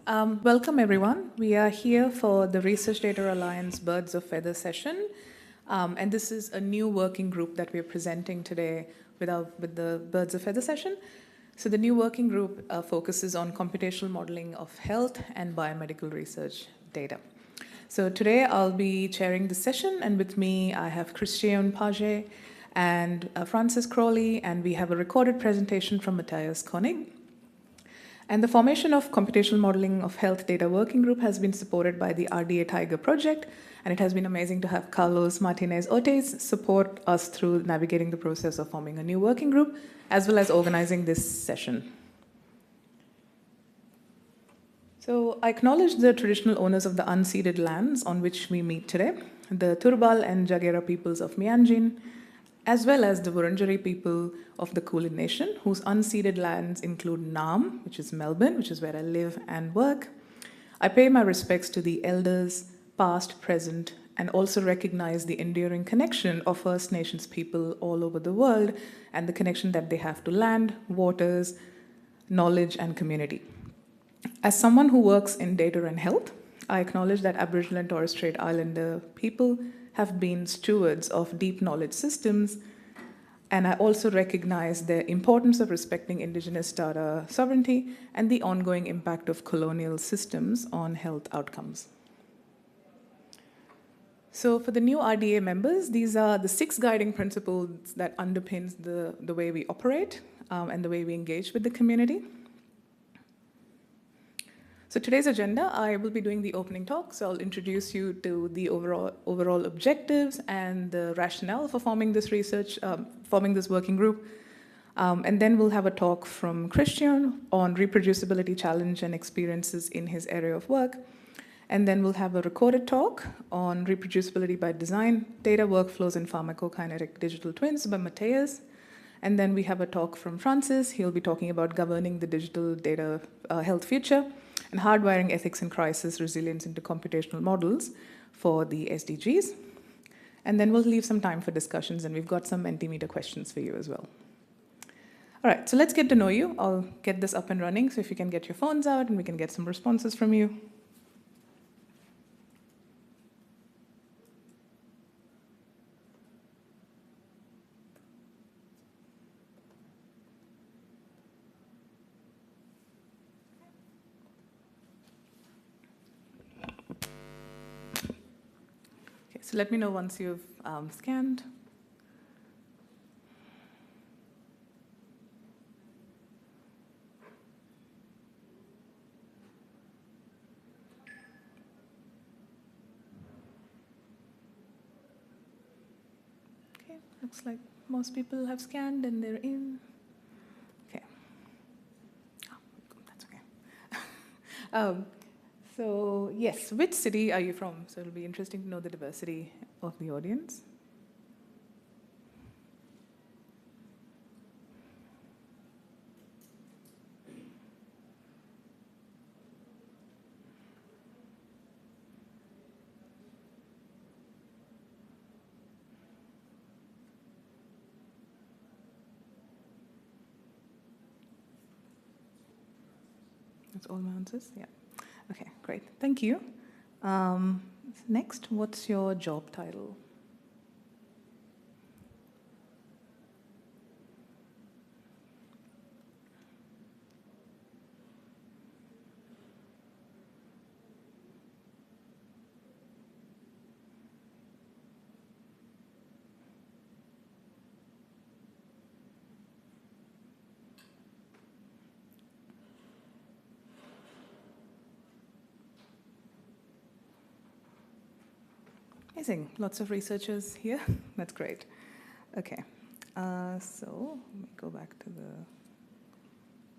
Welcome, everyone. We are here for the Research Data Alliance Birds of Feather session. And this is a new working group that we're presenting today with the Birds of Feather session. So the new working group focuses on computational modeling of health and biomedical research data. So today I'll be chairing the session, and with me I have Pagé and Francis Crawley, and we have a recorded presentation from Matthias, König. And the formation of Computational Modeling of Health Data Working Group has been supported by the RDA TIGER Project, and it has been amazing to have Carlos Martinez-Ortiz support us through navigating the process of forming a new working group, as well as organizing this session. So I acknowledge the traditional owners of the unceded lands on which we meet today, the Turrbal and Jagera peoples of Mianjin, as well as the Wurundjeri people of the Kulin Nation, whose unceded lands include Naarm, which is Melbourne, which is where I live and work. I pay my respects to the elders, past, present, and also recognize the enduring connection of First Nations people all over the world and the connection that they have to land, waters, knowledge, and community. As someone who works in data and health, I acknowledge that Aboriginal and Torres Strait Islander people have been stewards of deep knowledge systems, and I also recognize the importance of respecting Indigenous data sovereignty and the ongoing impact of colonial systems on health outcomes. So for the new RDA members, these are the 6 guiding principles that underpins the way we operate and the way we engage with the community. So today's agenda, I will be doing the opening talk, so I'll introduce you to the overall objectives and the rationale for forming this working group. And then we'll have a talk from Christian on reproducibility challenge and experiences in his area of work. And then we'll have a recorded talk on reproducibility by design, data workflows and pharmacokinetic digital twins by Matthias. And then we have a talk from Francis. He'll be talking about governing the digital data health future and hardwiring ethics and crisis resilience into computational models for the SDGs. And then we'll leave some time for discussions, and we've got some Mentimeter questions for you as well. All right, so let's get to know you. I'll get this up and running, so if you can get your phones out and we can get some responses from you. So let me know once you've scanned. Okay, looks like most people have scanned and they're in. Okay. Oh, that's okay. So yes, which city are you from? So it'll be interesting to know the diversity of the audience. That's all my answers? Yeah. Okay, great. Thank you. Next, what's your job title? Amazing. Lots of researchers here. That's great. Okay. So let me go back to the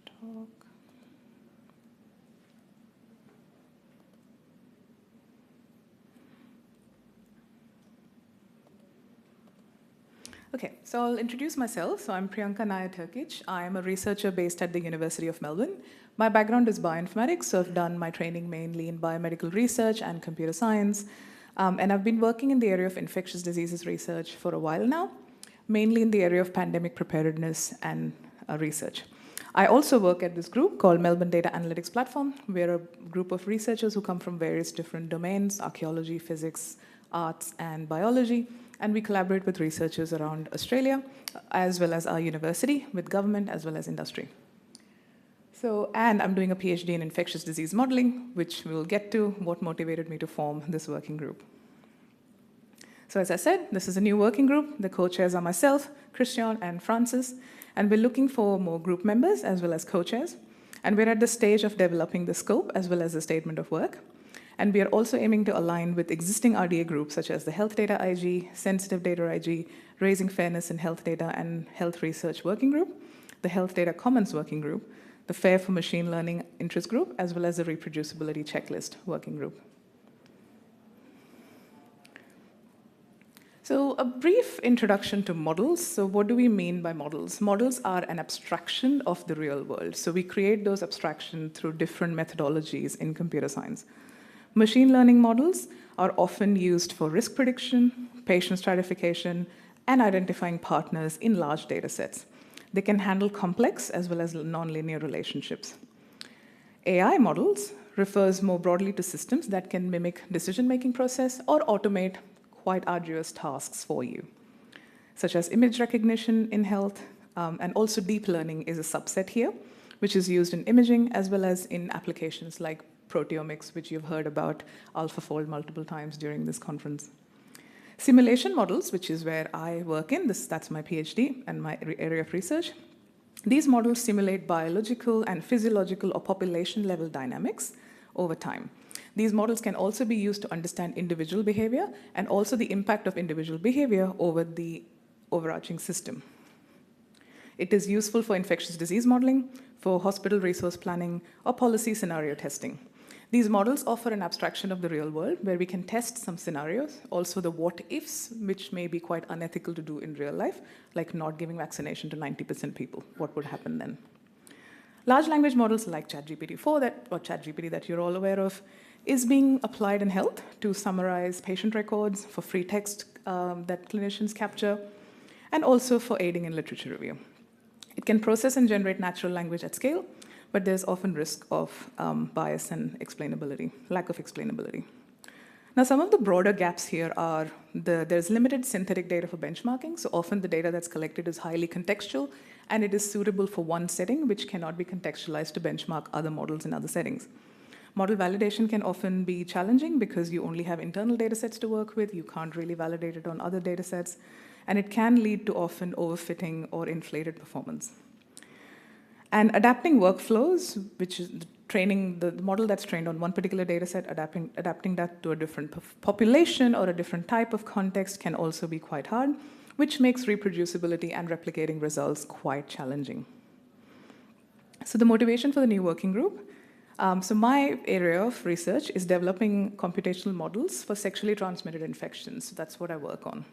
talk. Okay, so I'll introduce myself. So I'm Priyanka Nair-Turkich. I'm a researcher based at the University of Melbourne. My background is bioinformatics, so I've done my training mainly in biomedical research and computer science. And I've been working in the area of infectious diseases research for a while now, mainly in the area of pandemic preparedness and research. I also work at this group called Melbourne Data Analytics Platform. We're a group of researchers who come from various different domains, archaeology, physics, arts, and biology. And we collaborate with researchers around Australia, as well as our university, with government, as well as industry. So, and I'm doing a PhD in infectious disease modeling, which we'll get to, what motivated me to form this working group. So as I said, this is a new working group. The co-chairs are myself, Christian, and Francis, and we're looking for more group members as well as co-chairs. And we're at the stage of developing the scope as well as the statement of work. And we are also aiming to align with existing RDA groups such as the Health Data IG, Sensitive Data IG, Raising Fairness in Health Data and Health Research Working Group, the Health Data Commons Working Group, the FAIR for Machine Learning Interest Group, as well as the Reproducibility Checklist Working Group. So a brief introduction to models. So what do we mean by models? Models are an abstraction of the real world. So we create those abstractions through different methodologies in computer science. Machine learning models are often used for risk prediction, patient stratification, and identifying partners in large data sets. They can handle complex as well as nonlinear relationships. AI models refers more broadly to systems that can mimic decision-making process or automate quite arduous tasks for you, such as image recognition in health, and also deep learning is a subset here, which is used in imaging as well as in applications like proteomics, which you've heard about AlphaFold multiple times during this conference. Simulation models, which is where I work in, that's my PhD and my area of research. These models simulate biological and physiological or population-level dynamics over time. These models can also be used to understand individual behavior and also the impact of individual behavior over the overarching system. It is useful for infectious disease modeling, for hospital resource planning, or policy scenario testing. These models offer an abstraction of the real world where we can test some scenarios, also the what-ifs, which may be quite unethical to do in real life, like not giving vaccination to 90% people. What would happen then? Large language models like ChatGPT-4 or ChatGPT that you're all aware of is being applied in health to summarize patient records, for free text that clinicians capture, and also for aiding in literature review. It can process and generate natural language at scale, but there's often risk of bias and explainability, lack of explainability. Now, some of the broader gaps here are there's limited synthetic data for benchmarking, so often the data that's collected is highly contextual, and it is suitable for one setting, which cannot be contextualized to benchmark other models in other settings. Model validation can often be challenging because you only have internal data sets to work with, you can't really validate it on other data sets, and it can lead to often overfitting or inflated performance. And adapting workflows, which is training the model that's trained on one particular data set, adapting that to a different population or a different type of context can also be quite hard, which makes reproducibility and replicating results quite challenging. So the motivation for the new working group. So my area of research is developing computational models for sexually transmitted infections. So that's what I work on.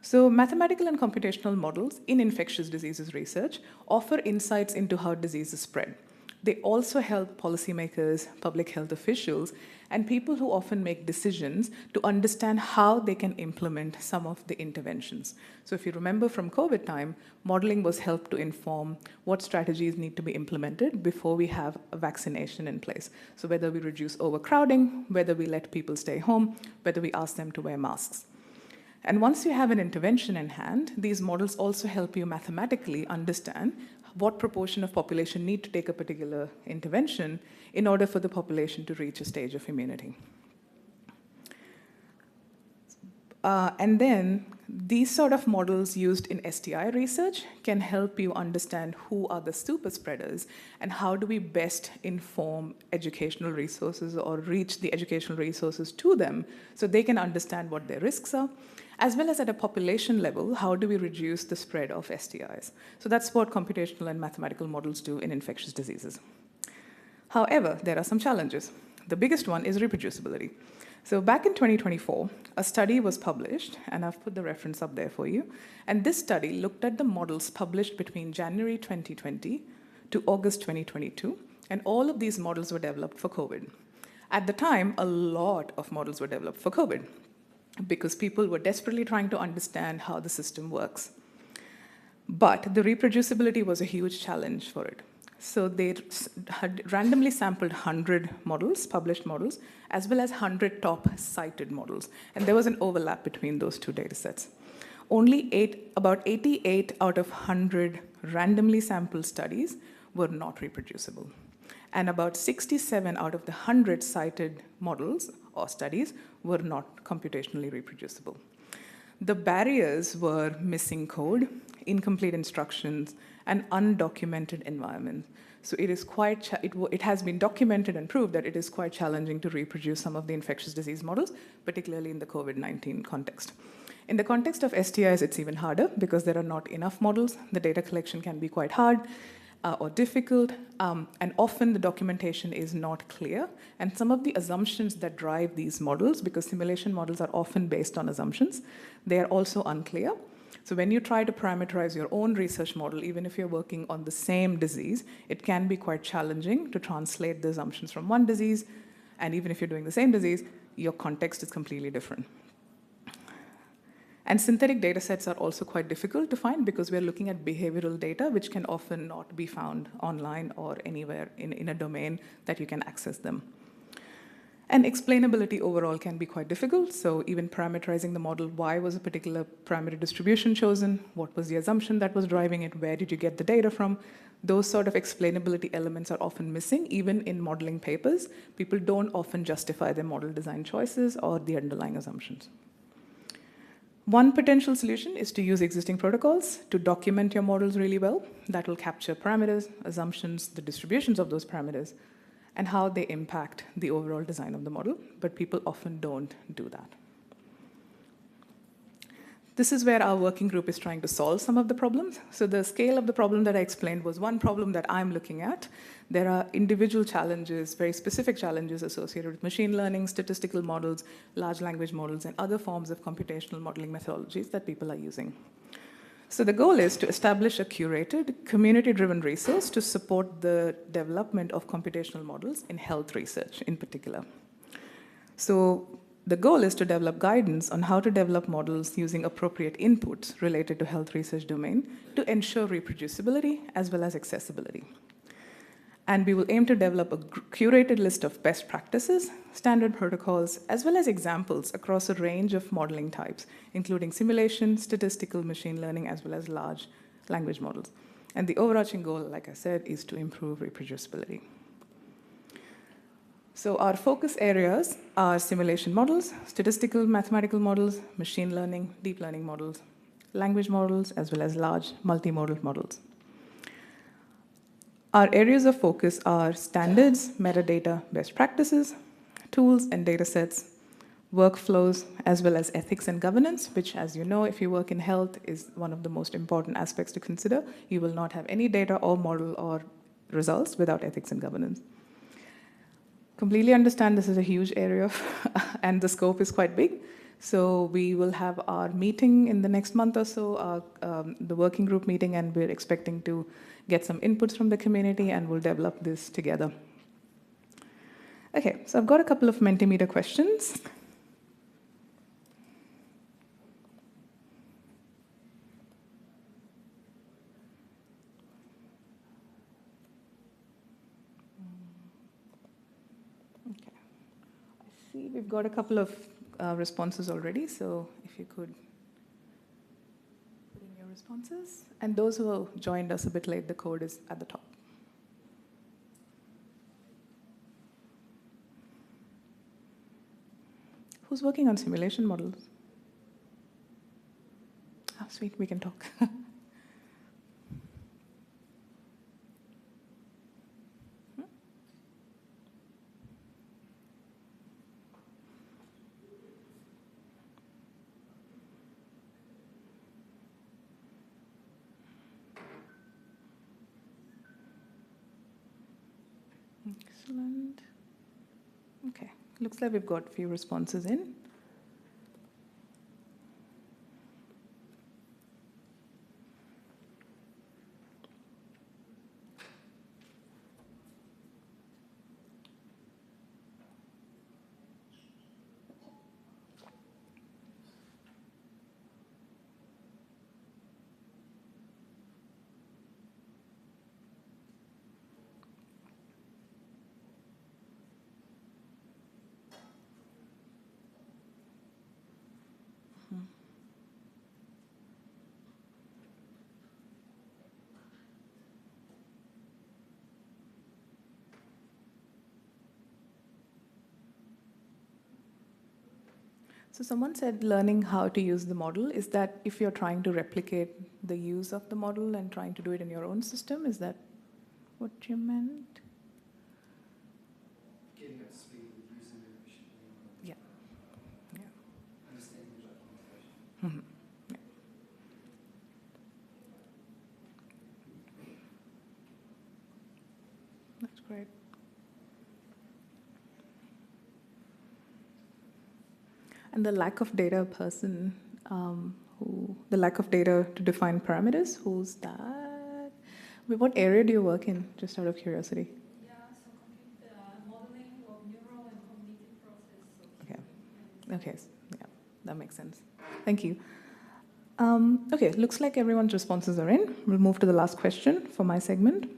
So mathematical and computational models in infectious diseases research offer insights into how diseases spread. They also help policymakers, public health officials, and people who often make decisions to understand how they can implement some of the interventions. So if you remember from COVID time, modeling was helped to inform what strategies need to be implemented before we have a vaccination in place. So whether we reduce overcrowding, whether we let people stay home, whether we ask them to wear masks. And once you have an intervention in hand, these models also help you mathematically understand what proportion of population need to take a particular intervention in order for the population to reach a stage of immunity. And then these sort of models used in STI research can help you understand who are the super spreaders and how do we best inform educational resources or reach the educational resources to them so they can understand what their risks are, as well as at a population level, how do we reduce the spread of STIs? So that's what computational and mathematical models do in infectious diseases. However, there are some challenges. The biggest one is reproducibility. So back in 2024, a study was published, and I've put the reference up there for you. And this study looked at the models published between January 2020 to August 2022, and all of these models were developed for COVID. At the time, a lot of models were developed for COVID, because people were desperately trying to understand how the system works. But the reproducibility was a huge challenge for it. So they had randomly sampled 100 models, published models, as well as 100 top cited models. And there was an overlap between those two data sets. About 88 out of 100 randomly sampled studies were not reproducible. And about 67 out of the 100 cited models or studies were not computationally reproducible. The barriers were missing code, incomplete instructions, and undocumented environment. So it is it has been documented and proved that it is quite challenging to reproduce some of the infectious disease models, particularly in the COVID-19 context. In the context of STIs, it's even harder because there are not enough models. The data collection can be quite hard or difficult, and often the documentation is not clear. And some of the assumptions that drive these models, because simulation models are often based on assumptions, they are also unclear. So when you try to parameterize your own research model, even if you're working on the same disease, it can be quite challenging to translate the assumptions from one disease, and even if you're doing the same disease, your context is completely different. And synthetic data sets are also quite difficult to find because we're looking at behavioral data, which can often not be found online or anywhere in a domain that you can access them. And explainability overall can be quite difficult. So even parameterizing the model, why was a particular parameter distribution chosen? What was the assumption that was driving it? Where did you get the data from? Those sort of explainability elements are often missing, even in modeling papers. People don't often justify their model design choices or the underlying assumptions. One potential solution is to use existing protocols to document your models really well. That will capture parameters, assumptions, the distributions of those parameters, and how they impact the overall design of the model, but people often don't do that. This is where our working group is trying to solve some of the problems. So the scale of the problem that I explained was one problem that I'm looking at. There are individual challenges, very specific challenges associated with machine learning, statistical models, large language models, and other forms of computational modeling methodologies that people are using. So the goal is to establish a curated, community-driven resource to support the development of computational models in health research in particular. So the goal is to develop guidance on how to develop models using appropriate inputs related to health research domain to ensure reproducibility as well as accessibility. And we will aim to develop a curated list of best practices, standard protocols, as well as examples across a range of modeling types, including simulation, statistical, machine learning, as well as large language models. And the overarching goal, like I said, is to improve reproducibility. So our focus areas are simulation models, statistical mathematical models, machine learning, deep learning models, language models, as well as large multimodal models. Our areas of focus are standards, metadata, best practices, tools and data sets, workflows, as well as ethics and governance, which, as you know, if you work in health, is one of the most important aspects to consider. You will not have any data or model or results without ethics and governance. Completely understand this is a huge area and the scope is quite big. So we will have our meeting in the next month or so, the working group meeting, and we're expecting to get some inputs from the community and we'll develop this together. Okay, so I've got a couple of Mentimeter questions. We've got a couple of responses already, so if you could put in your responses. And those who joined us a bit late, the code is at the top. Who's working on simulation models? Oh, sweet, we can talk. Excellent. Okay, looks like we've got a few responses in. So someone said learning how to use the model. Is that if you're trying to replicate the use of the model and trying to do it in your own system? Is that what you meant? Getting up to speed with using it efficiently. Yeah. Yeah. Understanding the documentation. Mm-hmm. Yeah. That's great. And the lack of data person, the lack of data to define parameters, who's that? What area do you work in, just out of curiosity? Yeah, so modeling of neural and cognitive process. Okay. Okay, yeah, that makes sense. Thank you. Okay, looks like everyone's responses are in. We'll move to the last question for my segment.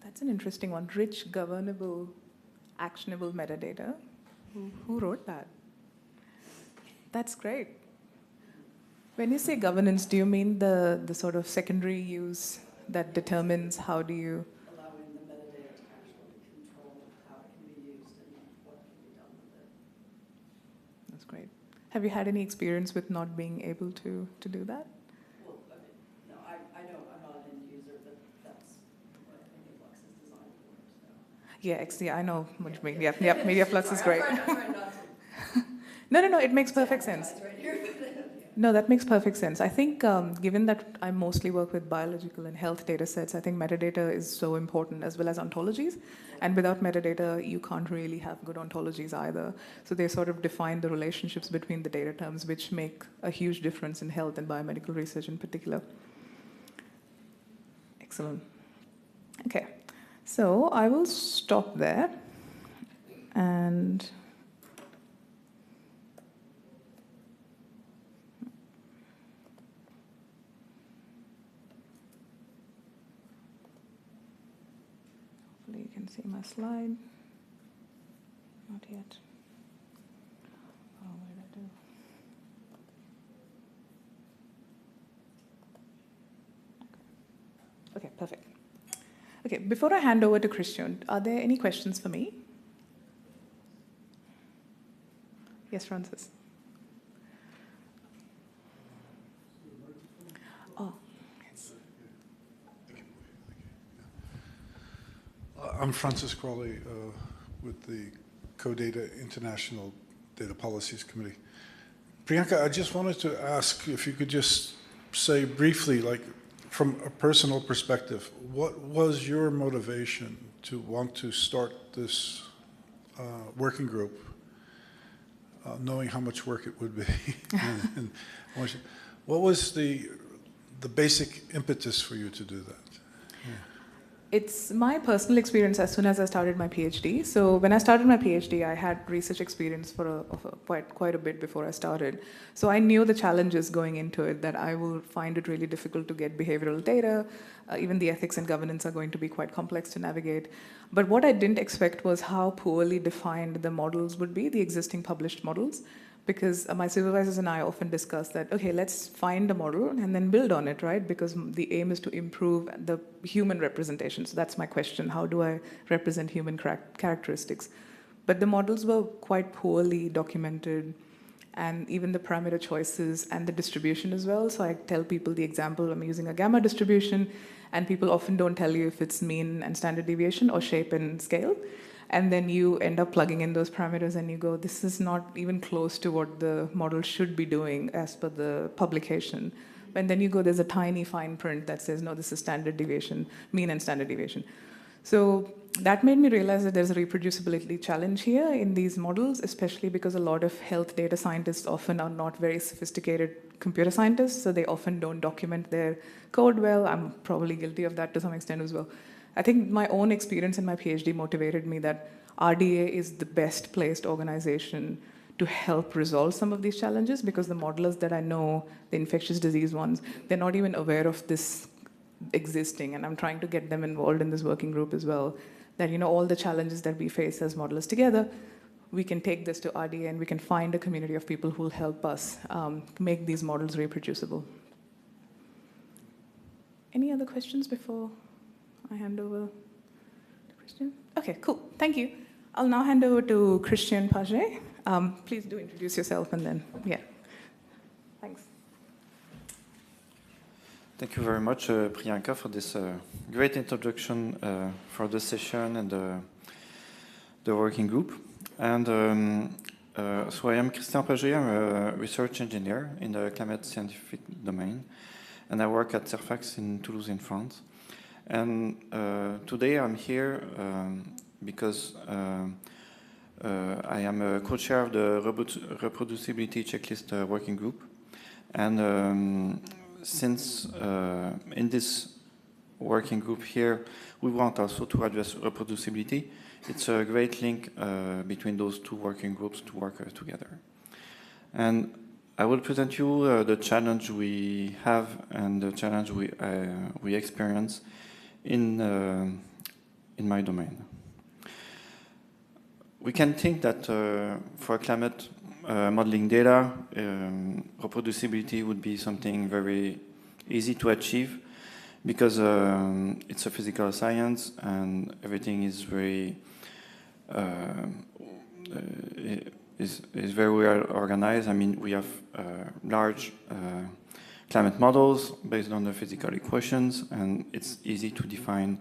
That's an interesting one. Rich, governable, actionable metadata. Who wrote that? That's great. When you say governance, do you mean the sort of secondary use that determines how do you... Allowing the metadata to actually control how it can be used and what can be done with it. That's great. Have you had any experience with not being able to do that? Well, I mean, no, I know I'm not an end user, but that's what MediaFlux is designed for. So. Yeah, I know what you mean. Yep, MediaFlux is great. I'm trying not to No, it makes perfect sense. right here, but, yeah. No, that makes perfect sense. I think given that I mostly work with biological and health data sets, I think metadata is so important as well as ontologies. And without metadata, you can't really have good ontologies either. So they sort of define the relationships between the data terms, which make a huge difference in health and biomedical research in particular. Excellent. Okay, so I will stop there. And you can see my slide. Not yet. Oh, what did I do? Okay, perfect. Okay, before I hand over to Christian, are there any questions for me? Yes, Francis. Oh, yes. I'm Francis Crawley with the CODATA International Data Policies Committee. Priyanka, I just wanted to ask if you could just say briefly, like from a personal perspective, what was your motivation to want to start this working group, knowing how much work it would be? and what was the basic impetus for you to do that? Yeah. It's my personal experience as soon as I started my PhD. So when I started my PhD, I had research experience for quite a bit before I started. So I knew the challenges going into it, that I will find it really difficult to get behavioral data. Even the ethics and governance are going to be quite complex to navigate. But what I didn't expect was how poorly defined the models would be, the existing published models. Because my supervisors and I often discuss that, okay, let's find a model and then build on it, right? Because the aim is to improve the human representation. So that's my question. How do I represent human characteristics? But the models were quite poorly documented. and even the parameter choices and the distribution as well. So I tell people the example, I'm using a gamma distribution, and people often don't tell you if it's mean and standard deviation or shape and scale. And then you end up plugging in those parameters and you go, this is not even close to what the model should be doing as per the publication. And then you go, there's a tiny fine print that says, no, this is standard deviation, mean and standard deviation. So that made me realize that there's a reproducibility challenge here in these models, especially because a lot of health data scientists often are not very sophisticated computer scientists, so they often don't document their code well. I'm probably guilty of that to some extent as well. I think my own experience in my PhD motivated me that RDA is the best placed organization to help resolve some of these challenges, because the modelers that I know, the infectious disease ones, they're not even aware of this existing, and I'm trying to get them involved in this working group as well, that all the challenges that we face as modelers together, we can take this to RDA and we can find a community of people who will help us make these models reproducible. Any other questions before I hand over to Christian? Okay, cool, thank you. I'll now hand over to Christian Pagé. Please do introduce yourself and then, yeah. Thanks. Thank you very much, Priyanka, for this great introduction for the session and the working group. And so I am Christian Pagé. I'm a research engineer in the climate scientific domain, and I work at Cerfax in Toulouse, in France. And today I'm here because I am a co-chair of the reproducibility checklist working group. And since in this working group here, we want also to address reproducibility, it's a great link between those two working groups to work together. And I will present you the challenge we have and the challenge we experience in my domain. We can think that for climate modeling data, reproducibility would be something very easy to achieve, because it's a physical science and everything is very very well organized. I mean, we have large climate models based on the physical equations, and it's easy to define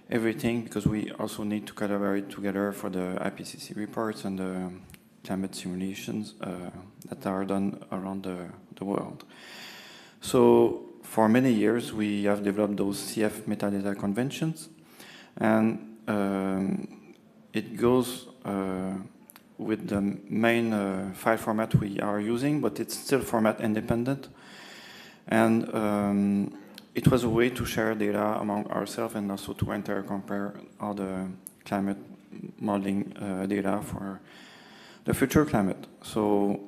everything, because we also need to collaborate together for the IPCC reports and the climate simulations that are done around the world. So for many years, we have developed those CF metadata conventions, and it goes with the main file format we are using, but it's still format independent. And it was a way to share data among ourselves and also to compare all the climate modeling data for the future climate. So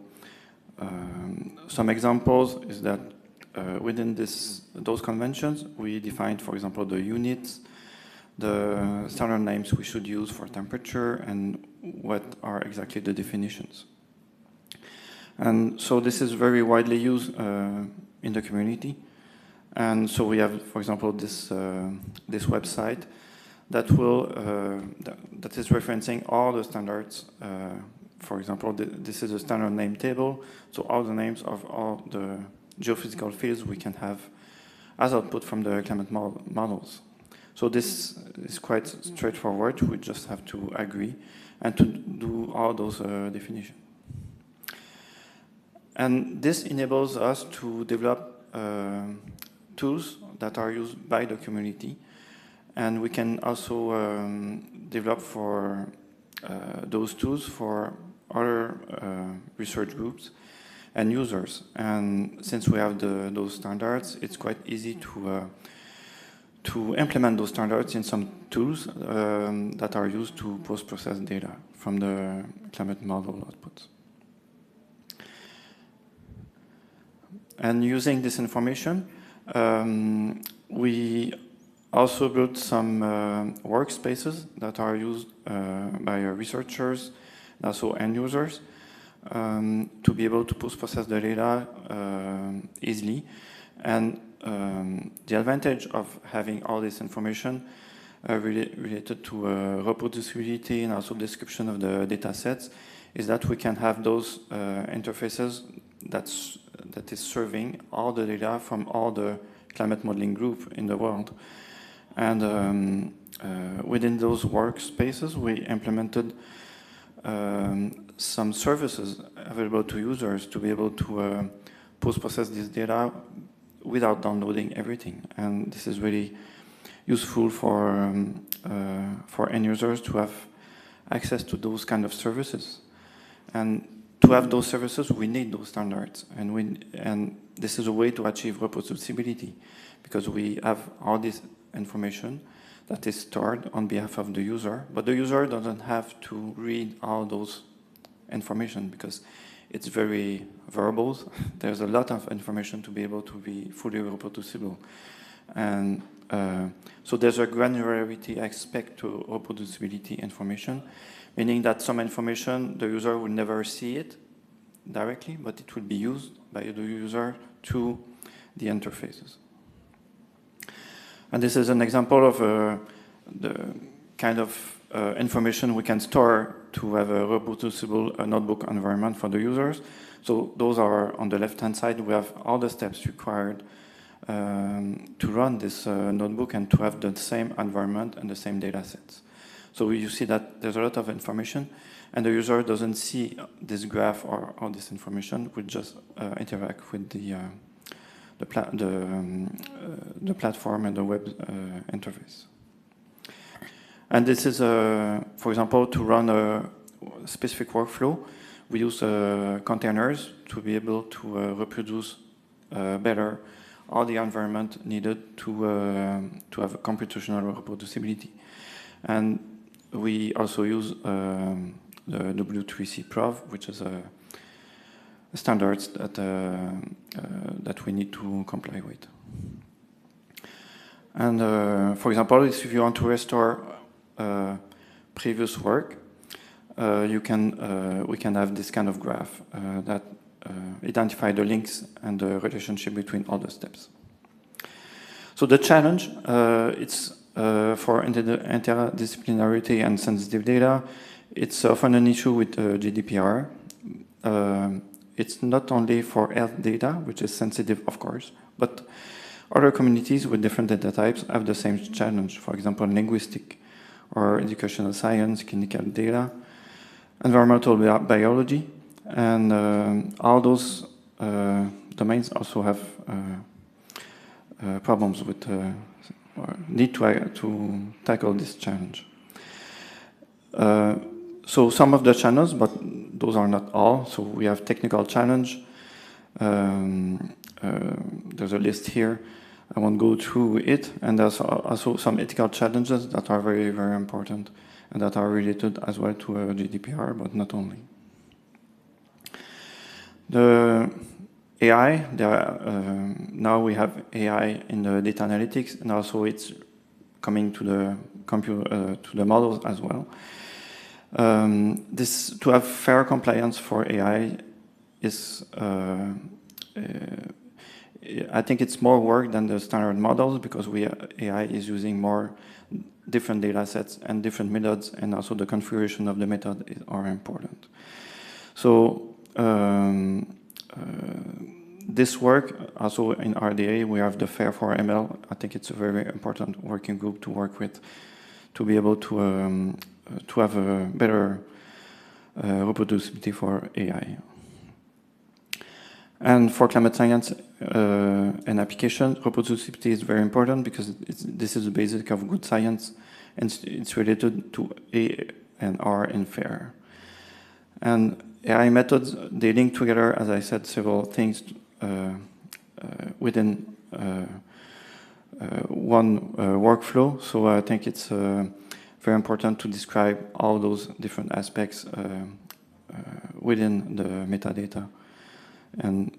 some examples is that within those conventions, we defined, for example, the units, the standard names we should use for temperature, and what are exactly the definitions. And so this is very widely used in the community. And so we have, for example, this website that that is referencing all the standards. For example, this is a standard name table, so all the names of all the geophysical fields we can have as output from the climate models. So this is quite straightforward. We just have to agree and to do all those definitions. And this enables us to develop tools that are used by the community, and we can also develop for those tools for other research groups and users. And since we have those standards, it's quite easy to implement those standards in some tools that are used to post-process data from the climate model outputs. And using this information, we also built some workspaces that are used by researchers and also end users to be able to post-process the data easily. And the advantage of having all this information related to reproducibility and also description of the data sets is that we can have those interfaces that is serving all the data from all the climate modeling group in the world. And within those workspaces, we implemented some services available to users to be able to post-process this data without downloading everything. And this is really useful for end users to have access to those kind of services. And to have those services, we need those standards. And this is a way to achieve reproducibility, because we have all this information that is stored on behalf of the user, but the user doesn't have to read all those information because it's very verbal. There's a lot of information to be able to be fully reproducible. And so there's a granularity aspect to reproducibility information, meaning that some information, the user will never see it directly, but it will be used by the user to the interfaces. And this is an example of the kind of information we can store to have a reproducible notebook environment for the users. So those are on the left-hand side. We have all the steps required to run this notebook and to have the same environment and the same data sets. So you see that there's a lot of information, and the user doesn't see this graph or all this information. We just interact with the platform and the web interface. And this is, for example, to run a specific workflow, we use containers to be able to reproduce better all the environment needed to have a computational reproducibility. And we also use the W3C Prov, which is a standards that we need to comply with. And for example, if you want to restore previous work, we can have this kind of graph that identify the links and the relationship between all the steps. So the challenge, it's for interdisciplinarity and sensitive data. It's often an issue with GDPR. It's not only for health data, which is sensitive, of course, but other communities with different data types have the same challenge. For example, linguistic or educational science, clinical data, environmental biology, and all those domains also have problems with, or need to tackle this challenge. So some of the channels, but those are not all. So we have technical challenge. There's a list here. I won't go through it. And there's also some ethical challenges that are very, very important and that are related as well to GDPR, but not only. The AI, now we have AI in the data analytics, and also it's coming to the models as well. This, to have fair compliance for AI is, I think it's more work than the standard models, because AI is using more different data sets and different methods, and also the configuration of the method are important. So this work, also in RDA, we have the FAIR for ML. I think it's a very important working group to work with, to be able to have a better reproducibility for AI. And for climate science and application, reproducibility is very important, because this is the basic of good science, and it's related to A and R in FAIR. And AI methods, they link together, as I said, several things within one workflow. So I think it's very important to describe all those different aspects within the metadata. And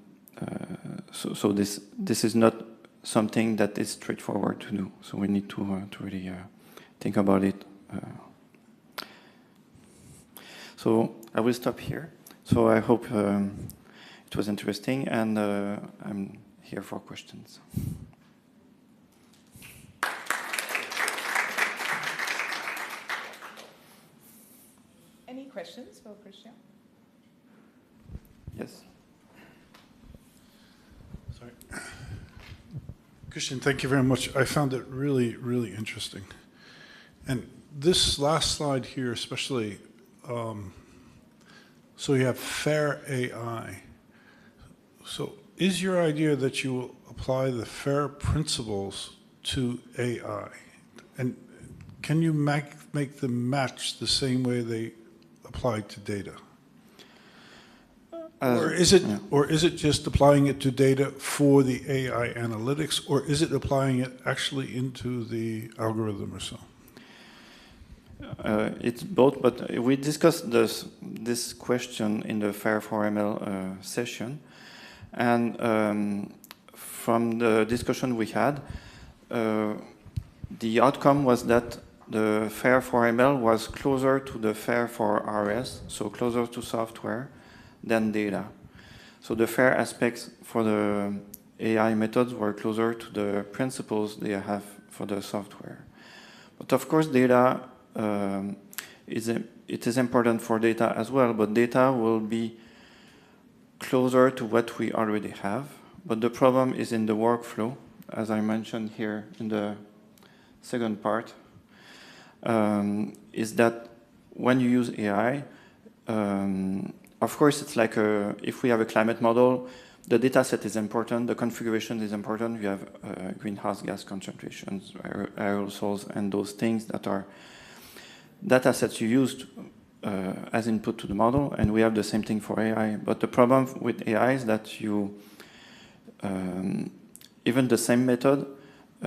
so this is not something that is straightforward to do. So we need to really think about it. So I will stop here. So I hope it was interesting, and I'm here for questions. Any questions for Christian? Yes. Sorry. Christian, thank you very much. I found it really, really interesting. And this last slide here, especially, so you have fair AI. So is your idea that you will apply the FAIR principles to AI? And can you make them match the same way they apply to data? Or is it just applying it to data for the AI analytics, or is it applying it actually into the algorithm or so? It's both, but we discussed this question in the FAIR for ML session, and from the discussion we had, the outcome was that the FAIR for ML was closer to the FAIR for RS, so closer to software than data. So the FAIR aspects for the AI methods were closer to the principles they have for the software. But of course, data it is important for data as well, but data will be closer to what we already have. But the problem is in the workflow, as I mentioned here in the second part, is that when you use AI, of course, it's like if we have a climate model, the data set is important, the configuration is important. We have greenhouse gas concentrations, aerosols, and those things that are data sets you used as input to the model, and we have the same thing for AI. But the problem with AI is that you, even the same method,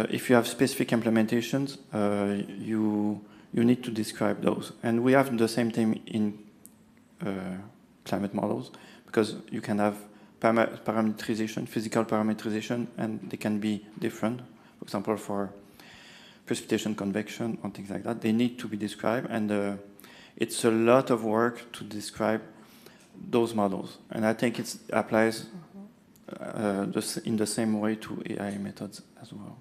if you have specific implementations, you need to describe those. And we have the same thing in climate models, because you can have parameterization, physical parameterization, and they can be different. For example, for precipitation, convection, and things like that, they need to be described, and it's a lot of work to describe those models. And I think it applies in the same way to AI methods as well.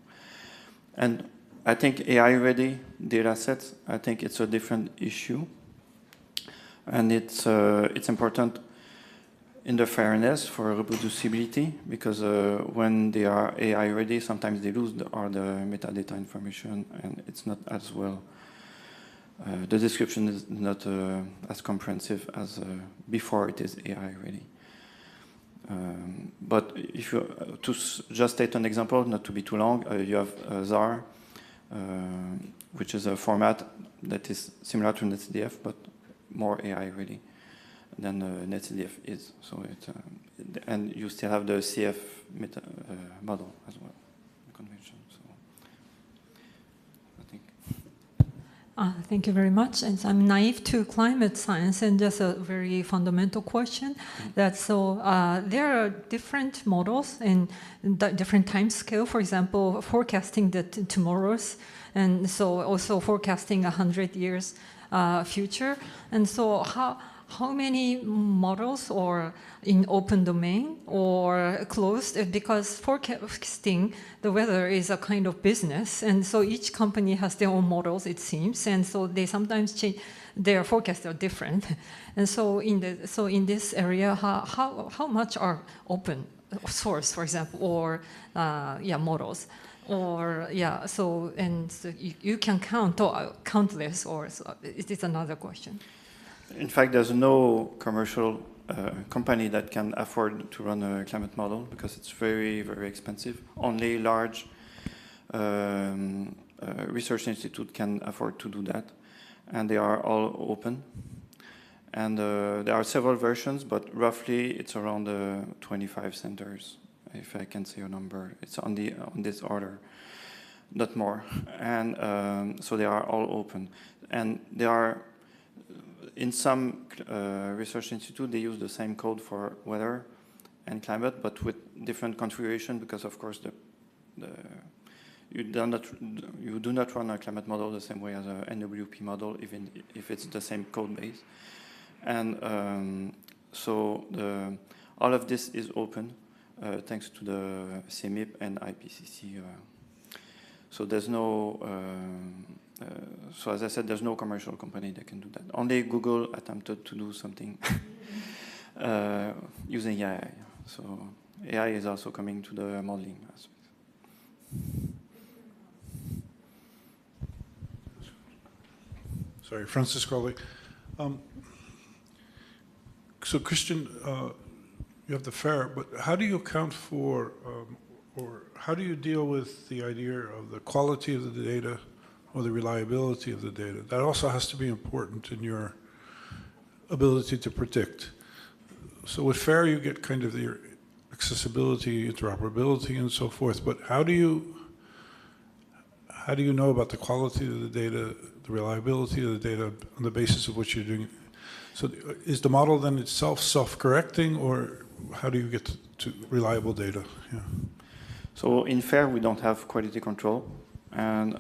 And I think AI-ready data sets, I think it's a different issue. And it's important in the fairness for reproducibility, because when they are AI-ready, sometimes they lose the metadata information, and it's not as well. The description is not as comprehensive as before it is AI-ready. But if you to just state an example, not to be too long, you have ZAR, which is a format that is similar to NetCDF, but more AI-ready than NetCDF is. So and you still have the CF model as well, convention. So I think. Thank you very much. And I'm naive to climate science, and just a very fundamental question. That there are different models and different time scale. For example, forecasting the tomorrows, and so also forecasting 100 years future. And so how many models are in open domain or closed? Because forecasting the weather is a kind of business, and so each company has their own models, it seems, and so they sometimes change. Their forecasts are different, and so in this area, how much are open source, for example, or models? Or so you can count or countless, or so it is another question. In fact, there's no commercial company that can afford to run a climate model, because it's very, very expensive. Only large research institute can afford to do that, and they are all open. And there are several versions, but roughly it's around 25 centers, if I can say a number. It's on this order, not more. And so they are all open, and they are. In some research institute, they use the same code for weather and climate, but with different configuration, because of course you do not run a climate model the same way as a NWP model, even if it's the same code base. And so all of this is open thanks to the CMIP and IPCC. So there's no. So as I said, there's no commercial company that can do that. Only Google attempted to do something using AI. So AI is also coming to the modeling aspect. Sorry, Francis Crawley. So Christian, you have the FAIR, but how do you account for, or how do you deal with the idea of the quality of the data or the reliability of the data? That also has to be important in your ability to predict. So with FAIR, you get kind of the accessibility, interoperability, and so forth. But how do you know about the quality of the data, the reliability of the data on the basis of what you're doing? So is the model then itself self-correcting, or how do you get to reliable data? Yeah. So in FAIR, we don't have quality control. And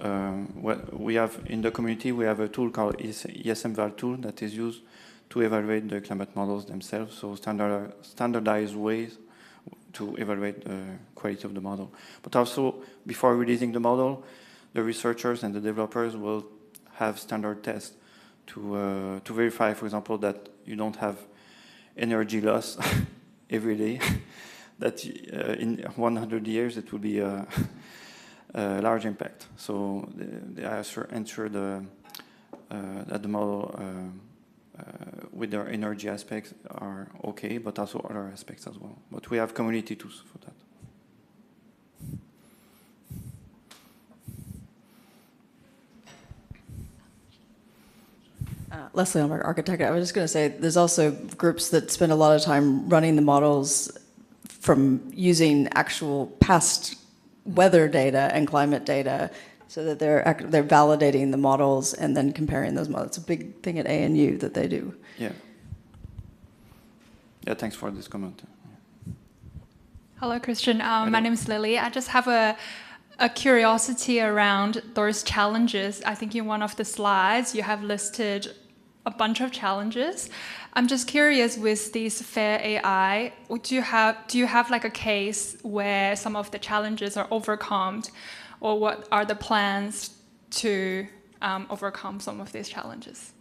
what we have in the community, we have a tool called ESMVal tool that is used to evaluate the climate models themselves. So standardized ways to evaluate the quality of the model. But also, before releasing the model, the researchers and the developers will have standard tests to verify, for example, that you don't have energy loss every day, that in 100 years it will be a large impact. So they ensure that the model with their energy aspects are okay, but also other aspects as well. But we have community tools for that. Leslie, I'm an architect. I was just going to say, there's also groups that spend a lot of time running the models from using actual past weather data and climate data, so that they're validating the models and then comparing those models. It's a big thing at ANU that they do. Yeah. Yeah, thanks for this comment. Hello, Christian. My name is Lily. I just have a curiosity around those challenges. I think in one of the slides you have listed a bunch of challenges. I'm just curious, with these FAIR AI, do you have like a case where some of the challenges are overcome, or what are the plans to overcome some of these challenges?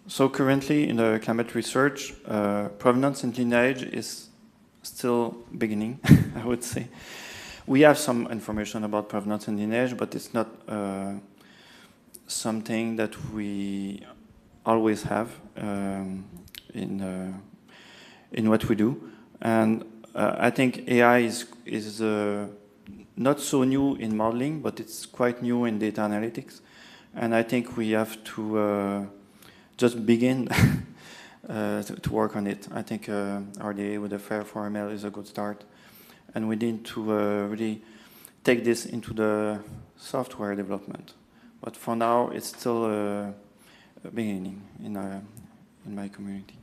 So currently in the climate research, provenance and lineage is still beginning, I would say. We have some information about provenance and lineage, but it's not something that we always have in what we do. And I think AI is not so new in modeling, but it's quite new in data analytics. And I think we have to just begin to work on it. I think RDA with the FAIR 4ML is a good start. And we need to really take this into the software development. But for now, it's still beginning in my community.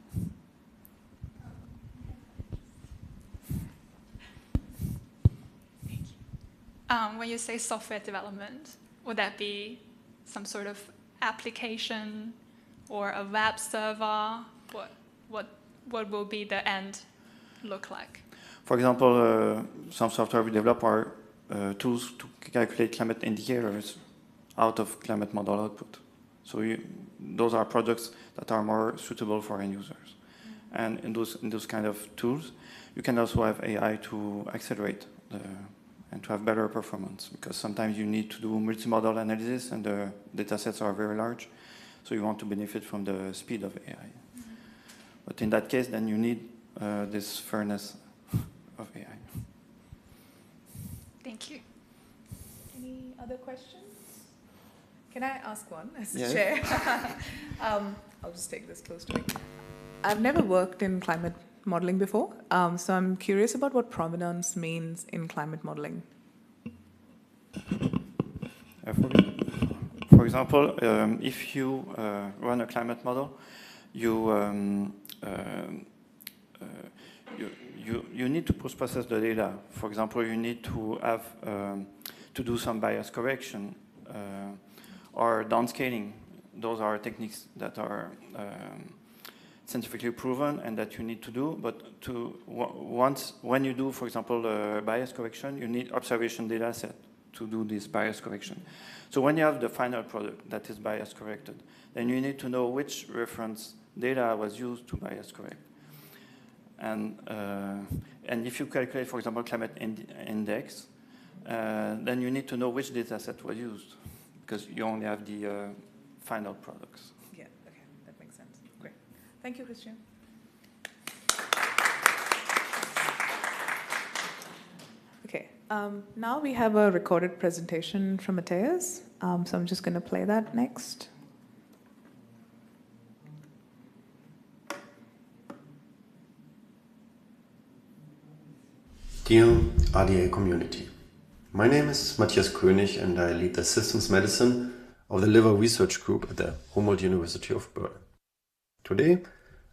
When you say software development, would that be some sort of application or a web server? What will be the end look like? For example, some software we develop are tools to calculate climate indicators out of climate model output. So those are products that are more suitable for end users. And in those kind of tools, you can also have AI to accelerate and to have better performance, because sometimes you need to do multi-model analysis and the datasets are very large. So you want to benefit from the speed of AI. But in that case, then you need this fairness of AI. Thank you. Any other questions? Can I ask one as the Yeah. chair? I'll just take this close to me. I've never worked in climate modeling before, so I'm curious about what provenance means in climate modeling. For example, if you run a climate model, you need to post-process the data. For example, you need to have to do some bias correction or downscaling. Those are techniques that are scientifically proven and that you need to do. But when you do, for example, bias correction, you need observation data set to do this bias correction. So when you have the final product that is bias corrected, then you need to know which reference data was used to bias correct. And if you calculate, for example, climate index, then you need to know which data set was used, because you only have the final products. Yeah, okay, that makes sense. Great. Thank you, Christian. Okay, now we have a recorded presentation from Matthias, so I'm just going to play that next. Dear RDA community, my name is Matthias König and I lead the systems medicine of the liver research group at the Humboldt University of Berlin. Today,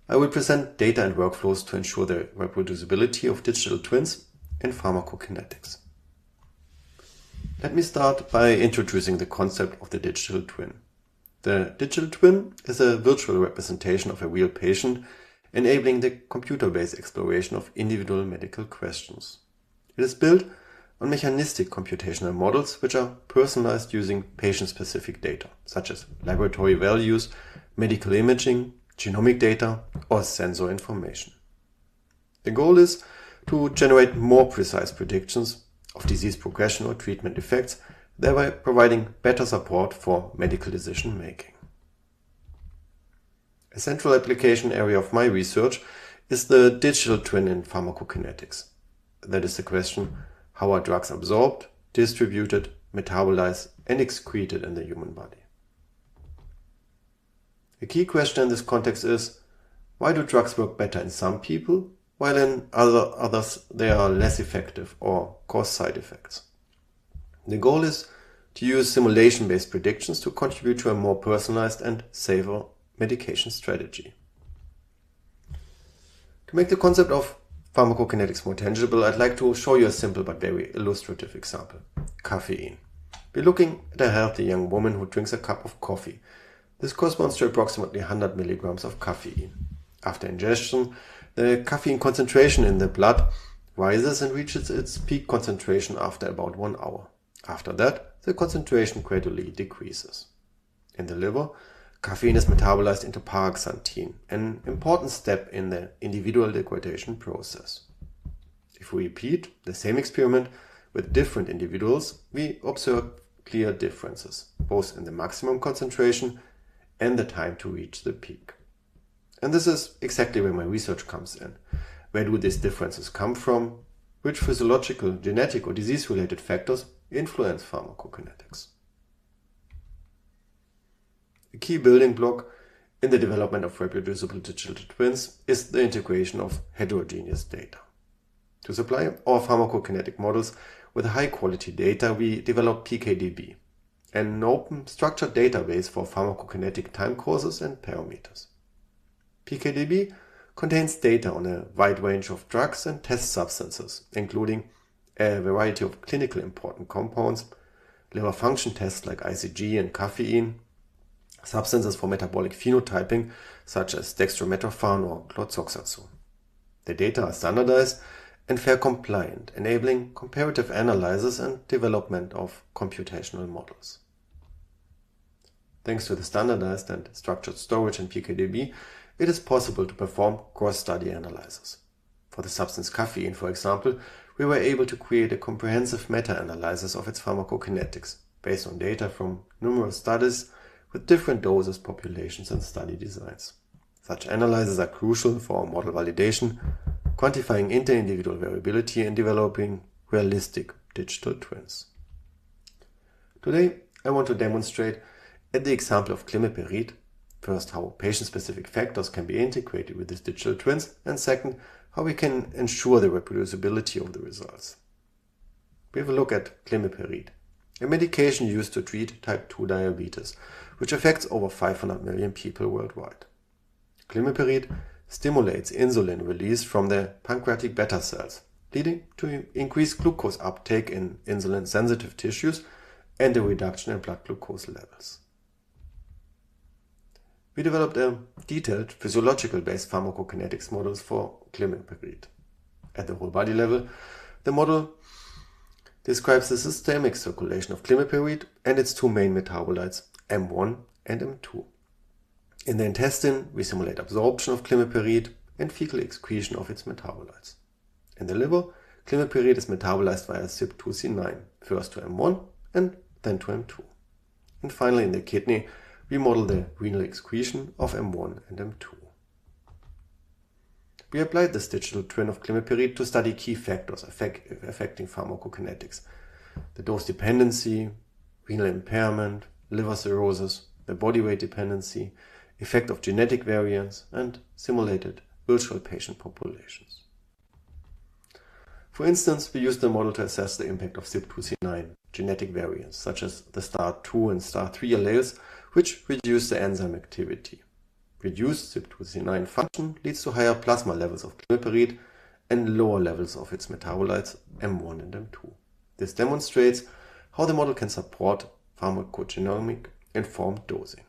I will present data and workflows to ensure the reproducibility of digital twins in pharmacokinetics. Let me start by introducing the concept of the digital twin. The digital twin is a virtual representation of a real patient, enabling the computer-based exploration of individual medical questions. It is built on mechanistic computational models which are personalized using patient-specific data, such as laboratory values, medical imaging, genomic data, or sensor information. The goal is to generate more precise predictions of disease progression or treatment effects, thereby providing better support for medical decision-making. A central application area of my research is the digital twin in pharmacokinetics. That is the question, how are drugs absorbed, distributed, metabolized, and excreted in the human body? A key question in this context is, why do drugs work better in some people, while in others they are less effective or cause side effects? The goal is to use simulation-based predictions to contribute to a more personalized and safer medication strategy. To make the concept of pharmacokinetics more tangible, I'd like to show you a simple but very illustrative example. Caffeine. We're looking at a healthy young woman who drinks a cup of coffee. This corresponds to approximately 100 milligrams of caffeine. After ingestion, the caffeine concentration in the blood rises and reaches its peak concentration after about 1 hour. After that, the concentration gradually decreases. In the liver, caffeine is metabolized into paraxanthine, an important step in the individual degradation process. If we repeat the same experiment with different individuals, we observe clear differences, both in the maximum concentration and the time to reach the peak. And this is exactly where my research comes in. Where do these differences come from? Which physiological, genetic, or disease-related factors influence pharmacokinetics? A key building block in the development of reproducible digital twins is the integration of heterogeneous data. To supply our pharmacokinetic models with high-quality data, we developed PKDB, an open structured database for pharmacokinetic time courses and parameters. PKDB contains data on a wide range of drugs and test substances, including a variety of clinically important compounds, liver function tests like ICG and caffeine, substances for metabolic phenotyping such as dextromethorphan or clozoxazone. The data are standardized and FAIR compliant, enabling comparative analysis and development of computational models. Thanks to the standardized and structured storage in PKDB, it is possible to perform cross-study analysis. For the substance caffeine, for example, we were able to create a comprehensive meta-analysis of its pharmacokinetics based on data from numerous studies with different doses, populations, and study designs. Such analyses are crucial for model validation, quantifying inter-individual variability, and developing realistic digital twins. Today, I want to demonstrate at the example of climiperid, first, how patient-specific factors can be integrated with these digital twins, and second, how we can ensure the reproducibility of the results. We have a look at climiperid, a medication used to treat type 2 diabetes, which affects over 500 million people worldwide. Climiperid stimulates insulin release from the pancreatic beta cells, leading to increased glucose uptake in insulin-sensitive tissues and a reduction in blood glucose levels. We developed a detailed physiological-based pharmacokinetics models for climiperid. At the whole body level, the model describes the systemic circulation of climiperid and its two main metabolites, M1 and M2. In the intestine, we simulate absorption of climiperid and fecal excretion of its metabolites. In the liver, climipiride is metabolized via CYP2C9, first to M1 and then to M2. And finally, in the kidney, we model the renal excretion of M1 and M2. We applied this digital twin of climipiride to study key factors affecting pharmacokinetics: the dose dependency, renal impairment, liver cirrhosis, the body weight dependency, effect of genetic variants, and simulated virtual patient populations. For instance, we used the model to assess the impact of CYP2C9 genetic variants, such as the STAR2 and STAR3 alleles, which reduce the enzyme activity. Reduced CYP2C9 function leads to higher plasma levels of climipiride and lower levels of its metabolites M1 and M2. This demonstrates how the model can support pharmacogenomic informed dosing.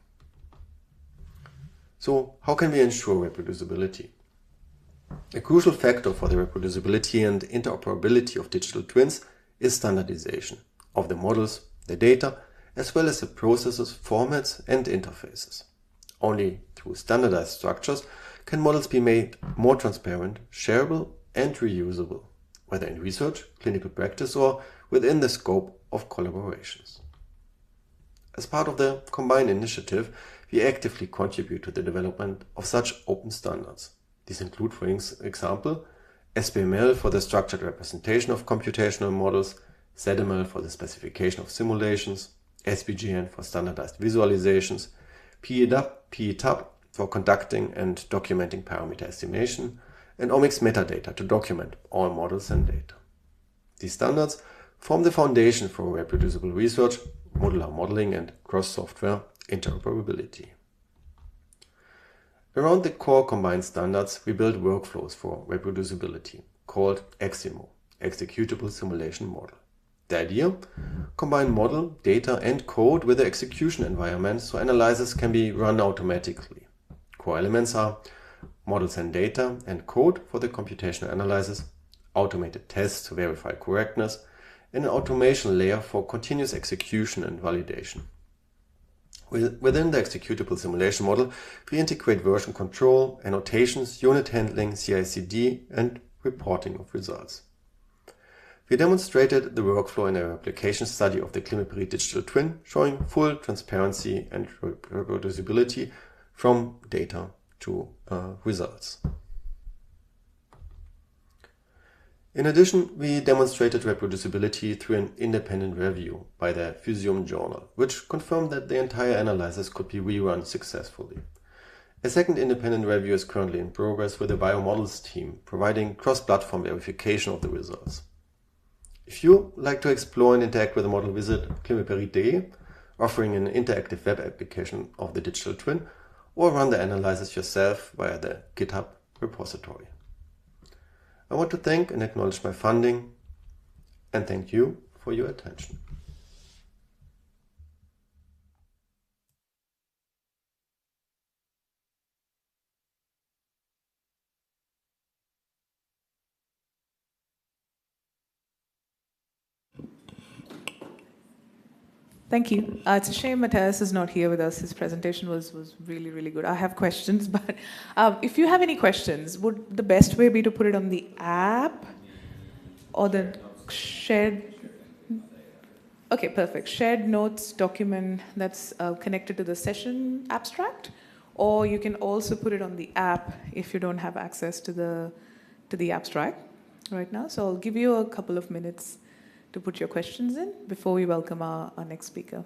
So, how can we ensure reproducibility? A crucial factor for the reproducibility and interoperability of digital twins is standardization of the models, the data, as well as the processes, formats, and interfaces. Only through standardized structures can models be made more transparent, shareable, and reusable, whether in research, clinical practice, or within the scope of collaborations. As part of the combined initiative, we actively contribute to the development of such open standards. These include, for example, SBML for the structured representation of computational models, ZML for the specification of simulations, SBGN for standardized visualizations, PETAB for conducting and documenting parameter estimation, and omics metadata to document all models and data. These standards form the foundation for reproducible research, modular modeling, and cross-software interoperability. Around the core combined standards, we build workflows for reproducibility, called EXSIMO, Executable Simulation Model. The idea? Combine model, data, and code with the execution environment so analysis can be run automatically. Core elements are models and data and code for the computational analysis, automated tests to verify correctness, and an automation layer for continuous execution and validation. Within the executable simulation model, we integrate version control, annotations, unit handling, CI/CD, and reporting of results. We demonstrated the workflow in a replication study of the climipiride digital twin, showing full transparency and reproducibility from data to results. In addition, we demonstrated reproducibility through an independent review by the Physium journal, which confirmed that the entire analysis could be rerun successfully. A second independent review is currently in progress with the biomodels team, providing cross-platform verification of the results. If you like to explore and interact with the model, visit climipiride.de, offering an interactive web application of the digital twin, or run the analysis yourself via the GitHub repository. I want to thank and acknowledge my funding, and thank you for your attention. Thank you. It's a shame Matthias is not here with us. His presentation was really, really good. I have questions, but if you have any questions, would the best way be to put it on the app or the shared? Okay, perfect. Shared notes document that's connected to the session abstract, or you can also put it on the app if you don't have access to the abstract right now. So I'll give you a couple of minutes to put your questions in before we welcome our next speaker.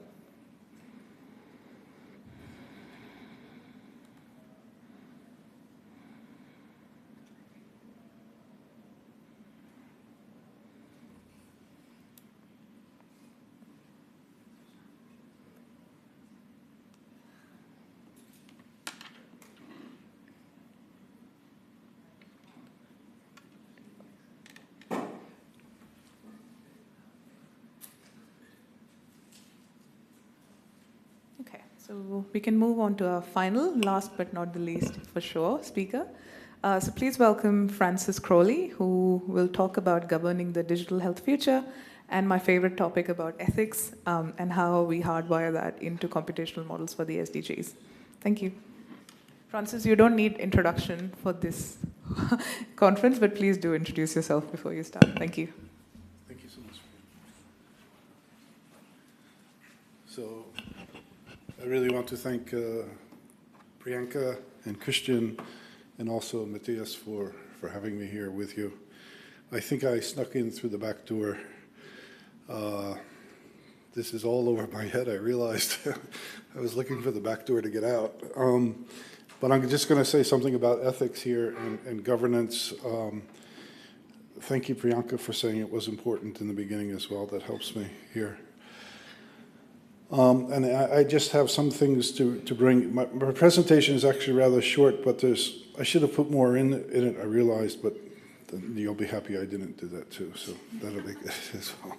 So we can move on to our final, last but not the least for sure, speaker. So please welcome Francis Crawley, who will talk about governing the digital health future, and my favorite topic about ethics and how we hardwire that into computational models for the SDGs. Thank you. Francis, you don't need introduction for this conference, but please do introduce yourself before you start. Thank you. Thank you so much. So I really want to thank Priyanka and Christian and also Matthias for having me here with you. I think I snuck in through the back door. This is all over my head, I realized. I was looking for the back door to get out. But I'm just going to say something about ethics here and governance. Thank you, Priyanka, for saying it was important in the beginning as well. That helps me here. And I just have some things to bring. My presentation is actually rather short, but I should have put more in it, I realized, but you'll be happy I didn't do that too, so that'll be good as well.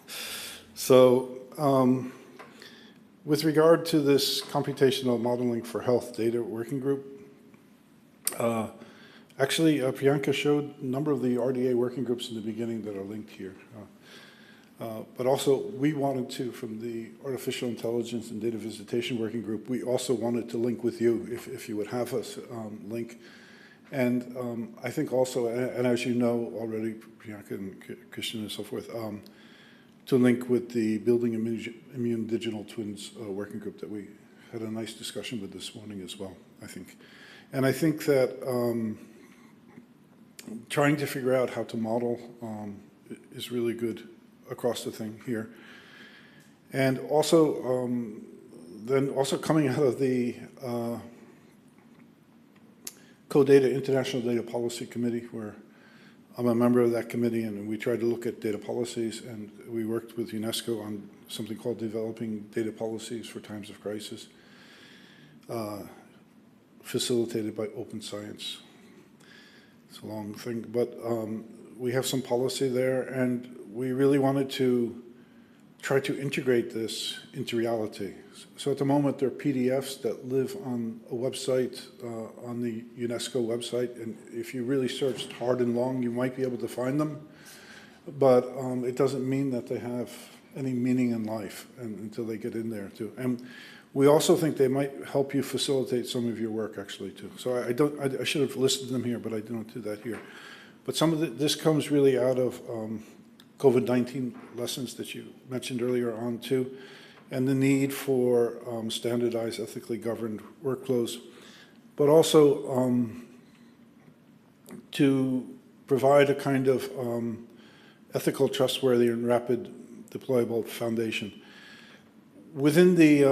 So with regard to this computational modeling for health data working group, actually Priyanka showed a number of the RDA working groups in the beginning that are linked here. But also we wanted to, from the Artificial Intelligence and Data Visitation Working Group, we also wanted to link with you if you would have us link. And I think also, and as you know already, Priyanka and Christian and so forth, to link with the Building Immune Digital Twins working group that we had a nice discussion with this morning as well, I think. And I think that trying to figure out how to model is really good across the thing here. And also, then also coming out of the CODATA International Data Policy Committee, where I'm a member of that committee, and we tried to look at data policies, and we worked with UNESCO on something called Developing Data Policies for Times of Crisis, facilitated by Open Science. It's a long thing, but we have some policy there, and we really wanted to try to integrate this into reality. So at the moment, there are PDFs that live on a website, on the UNESCO website, and if you really searched hard and long, you might be able to find them, but it doesn't mean that they have any meaning in life until they get in there too. And we also think they might help you facilitate some of your work actually too. So I should have listed them here, but I don't do that here. But some of this comes really out of COVID-19 lessons that you mentioned earlier on too, and the need for standardized, ethically governed workflows, but also to provide a kind of ethical, trustworthy, and rapid deployable foundation. Within the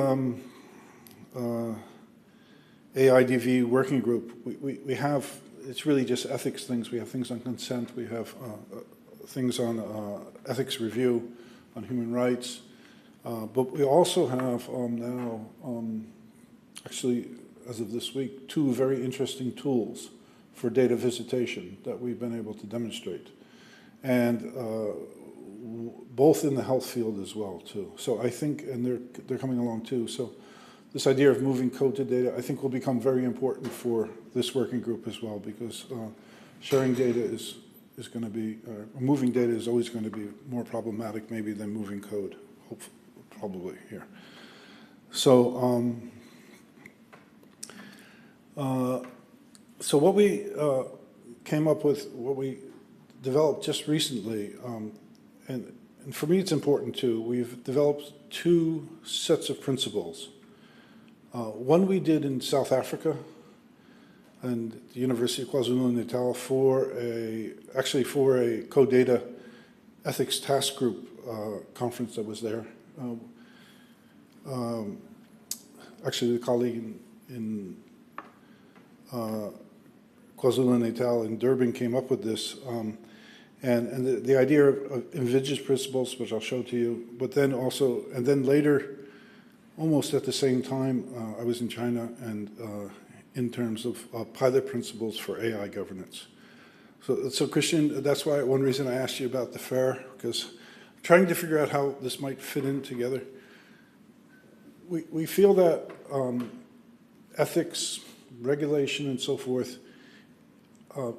AIDV working group, we have, it's really just ethics things. We have things on consent, we have things on ethics review, on human rights, but we also have now, actually, as of this week, 2 very interesting tools for data visitation that we've been able to demonstrate, and both in the health field as well too. So I think, and they're coming along too. So this idea of moving code to data, I think, will become very important for this working group as well, because sharing data is going to be, moving data is always going to be more problematic maybe than moving code, hopefully, probably here. So, so what we came up with, what we developed just recently, and for me it's important too, we've developed 2 sets of principles. One we did in South Africa and the University of KwaZulu-Natal actually for a CODATA ethics task group conference that was there. Actually, the colleague in KwaZulu-Natal in Durban came up with this. And the idea of indigenous principles, which I'll show to you, but then also, and then later, almost at the same time, I was in China, and in terms of pilot principles for AI governance. So Christian, that's why one reason I asked you about the fair, because I'm trying to figure out how this might fit in together. We feel that ethics, regulation, and so forth,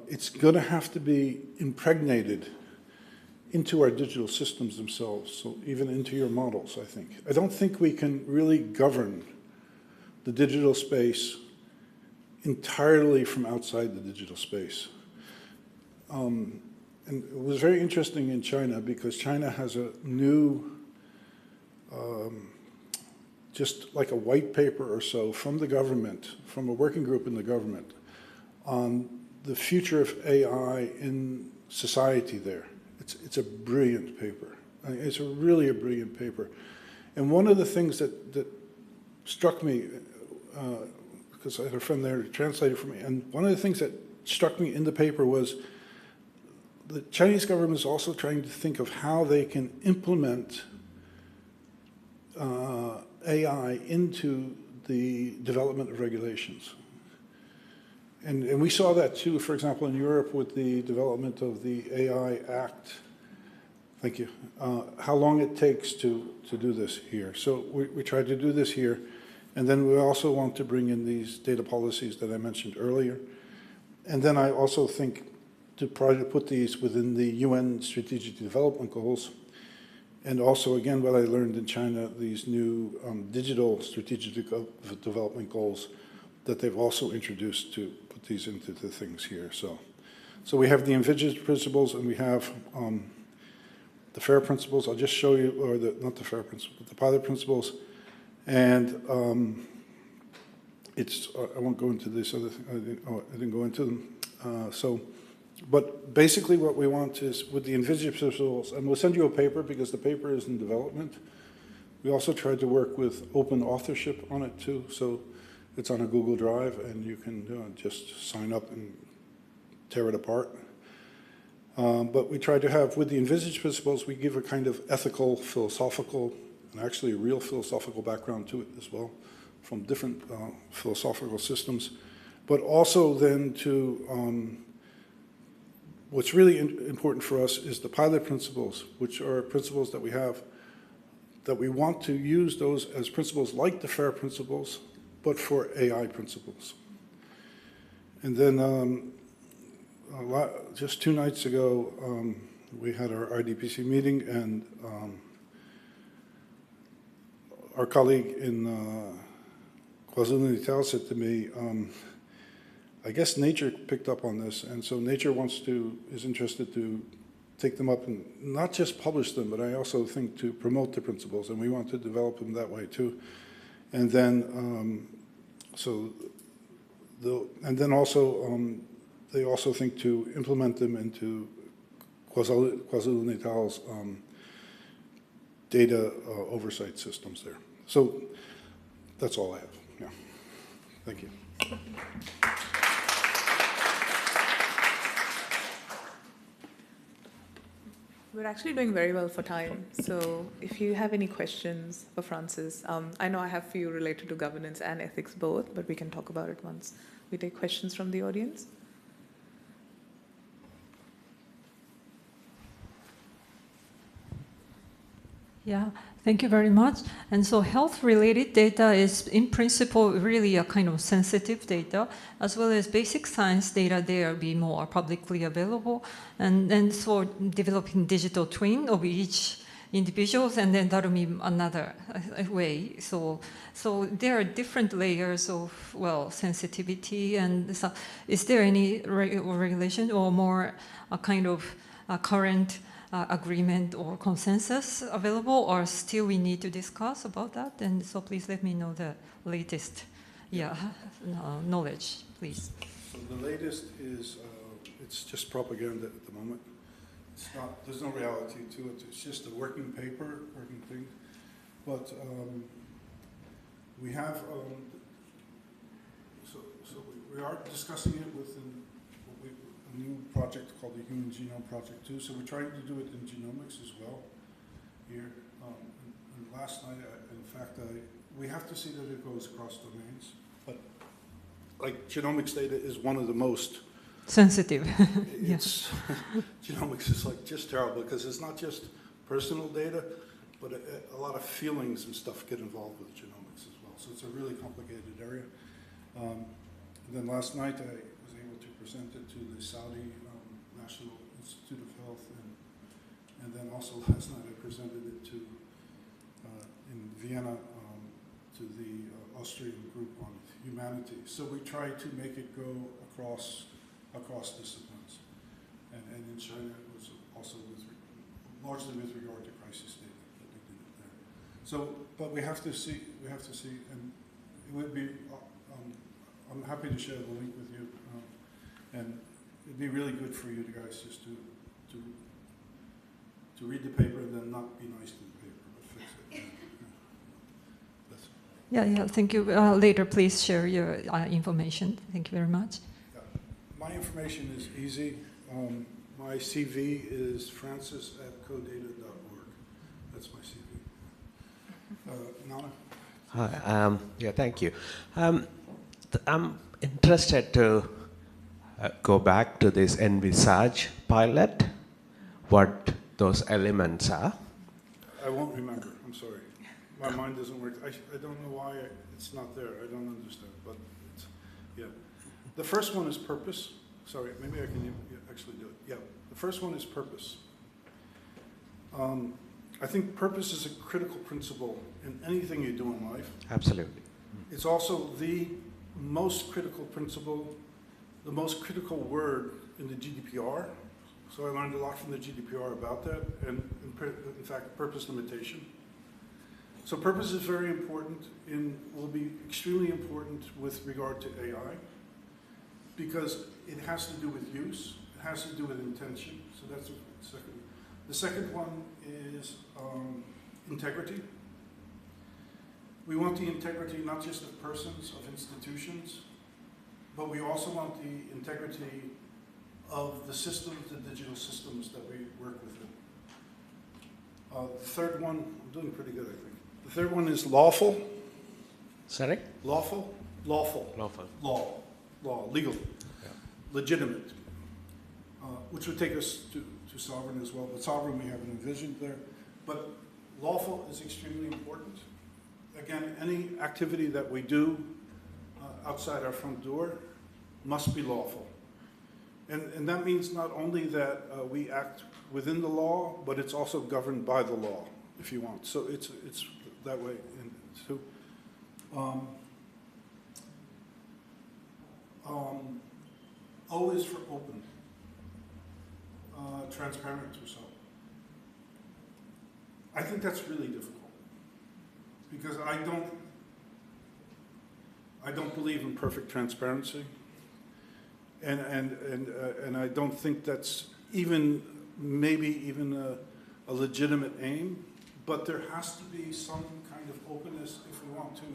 it's going to have to be impregnated into our digital systems themselves, so even into your models, I think. I don't think we can really govern the digital space entirely from outside the digital space. And it was very interesting in China because China has a new, just like a white paper or so from the government, from a working group in the government, on the future of AI in society there. It's a brilliant paper. I mean, it's really a brilliant paper. And one of the things that struck me, because I had a friend there who translated for me, and one of the things that struck me in the paper was the Chinese government is also trying to think of how they can implement AI into the development of regulations. And we saw that too, for example, in Europe with the development of the AI Act. Thank you. How long it takes to do this here. So we tried to do this here. And then we also want to bring in these data policies that I mentioned earlier. And then I also think to try to put these within the UN Strategic Development Goals. And also, again, what I learned in China, these new digital strategic development goals that they've also introduced to put these into the things here. So we have the envisaged principles and we have the FAIR principles. I'll just show you, or not the FAIR principles, but the pilot principles. And I won't go into this other thing. I didn't go into them. But basically what we want is, with the envisaged principles, and we'll send you a paper because the paper is in development. We also tried to work with open authorship on it too. So it's on a Google Drive and you can just sign up and tear it apart. But we tried to have, with the envisaged principles, we give a kind of ethical, philosophical, and actually a real philosophical background to it as well, from different philosophical systems. But also then to, what's really important for us is the pilot principles, which are principles that we have, that we want to use those as principles like the FAIR principles, but for AI principles. And then just 2 nights ago, we had our RDPC meeting, and our colleague in KwaZulu-Natal said to me, I guess Nature picked up on this, and so Nature is interested to take them up and not just publish them, but I also think to promote the principles, and we want to develop them that way too. And then, they also think to implement them into KwaZulu-Natal's data oversight systems there. So that's all I have. Yeah. Thank you. We're actually doing very well for time. So if you have any questions for Francis, I know I have a few related to governance and ethics both, but we can talk about it once we take questions from the audience. Yeah, thank you very much. And so health-related data is, in principle, really a kind of sensitive data, as well as basic science data there be more publicly available. And so developing digital twin of each individuals, and then that'll be another way. So there are different layers of, well, sensitivity. And so is there any regulation or more a kind of current agreement or consensus available, or still we need to discuss about that? And so please let me know the latest knowledge, please. So the latest is, it's just propaganda at the moment. It's not, there's no reality to it. It's just a working paper, working thing. But we have, we are discussing it with a new project called the Human Genome Project too. So we're trying to do it in genomics as well here. And last night, we have to see that it goes across domains. But like genomics data is one of the most sensitive. It's genomics is like just terrible because it's not just personal data, but a lot of feelings and stuff get involved with genomics as well. So it's a really complicated area. And then last night I was able to present it to the Saudi National Institute of Health, and then also last night I presented it to in Vienna to the Austrian group on humanities. So we try to make it go across disciplines. And in China, it was also largely with regard to crisis data that they did it there. So, but we have to see, and it would be, I'm happy to share the link with you, and it'd be really good for you guys just to read the paper and then not be nice to the paper, but fix it. Yeah, thank you. Later, please share your information. Thank you very much. Yeah. My information is easy. My CV is francis@codata.org. That's my CV. Nana? Hi, yeah, thank you. I'm interested to go back to this envisage pilot, what those elements are. I won't remember, I'm sorry. My mind doesn't work. I don't know why it's not there. I don't understand, but it's, yeah. The first one is purpose. Sorry, maybe I can actually do it. Yeah, the first one is purpose. I think purpose is a critical principle in anything you do in life. Absolutely. It's also the most critical principle, the most critical word in the GDPR. So I learned a lot from the GDPR about that, and in fact, purpose limitation. So purpose is very important will be extremely important with regard to AI, because it has to do with use, it has to do with intention. So that's the second. The second one is integrity. We want the integrity not just of persons, of institutions, but we also want the integrity of the systems, the digital systems that we work within. The third one, I'm doing pretty good, I think. The third one is lawful. Sorry? Lawful? Lawful. Lawful. Law, legal. Yeah. Legitimate. Which would take us to sovereign as well, but sovereign we haven't envisioned there. But lawful is extremely important. Again, any activity that we do outside our front door must be lawful. And that means not only that we act within the law, but it's also governed by the law, if you want. So it's that way. And so, always for open, transparent or so. I think that's really difficult because I don't believe in perfect transparency. And I don't think that's maybe even a legitimate aim, but there has to be some kind of openness if we want to